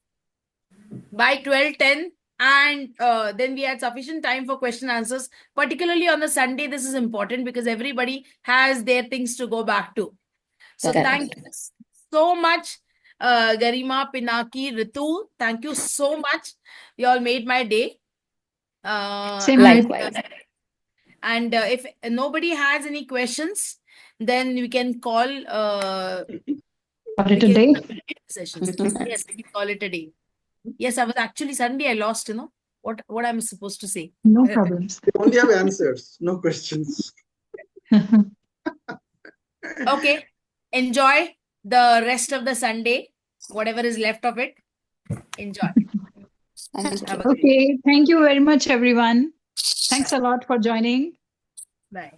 by 12:10, And then we had sufficient time for question answers. Particularly on the Sunday, this is important because everybody has their things to go back to. So Correct. thank you so much, Garima, Pinaki, Ritu. Thank you so much. You all made my day. Same here. Likewise. And if nobody has any questions, then we can call Call it a day. sessions. Yes, we can call it a day. Yes, I was actually Sunday. I lost, what I'm supposed to say. No problems. We only have answers, no questions. Okay. Enjoy the rest of the Sunday, whatever is left of it. Enjoy. Thank you. Have a good day. Okay. Thank you very much, everyone. Thanks a lot for joining. Bye.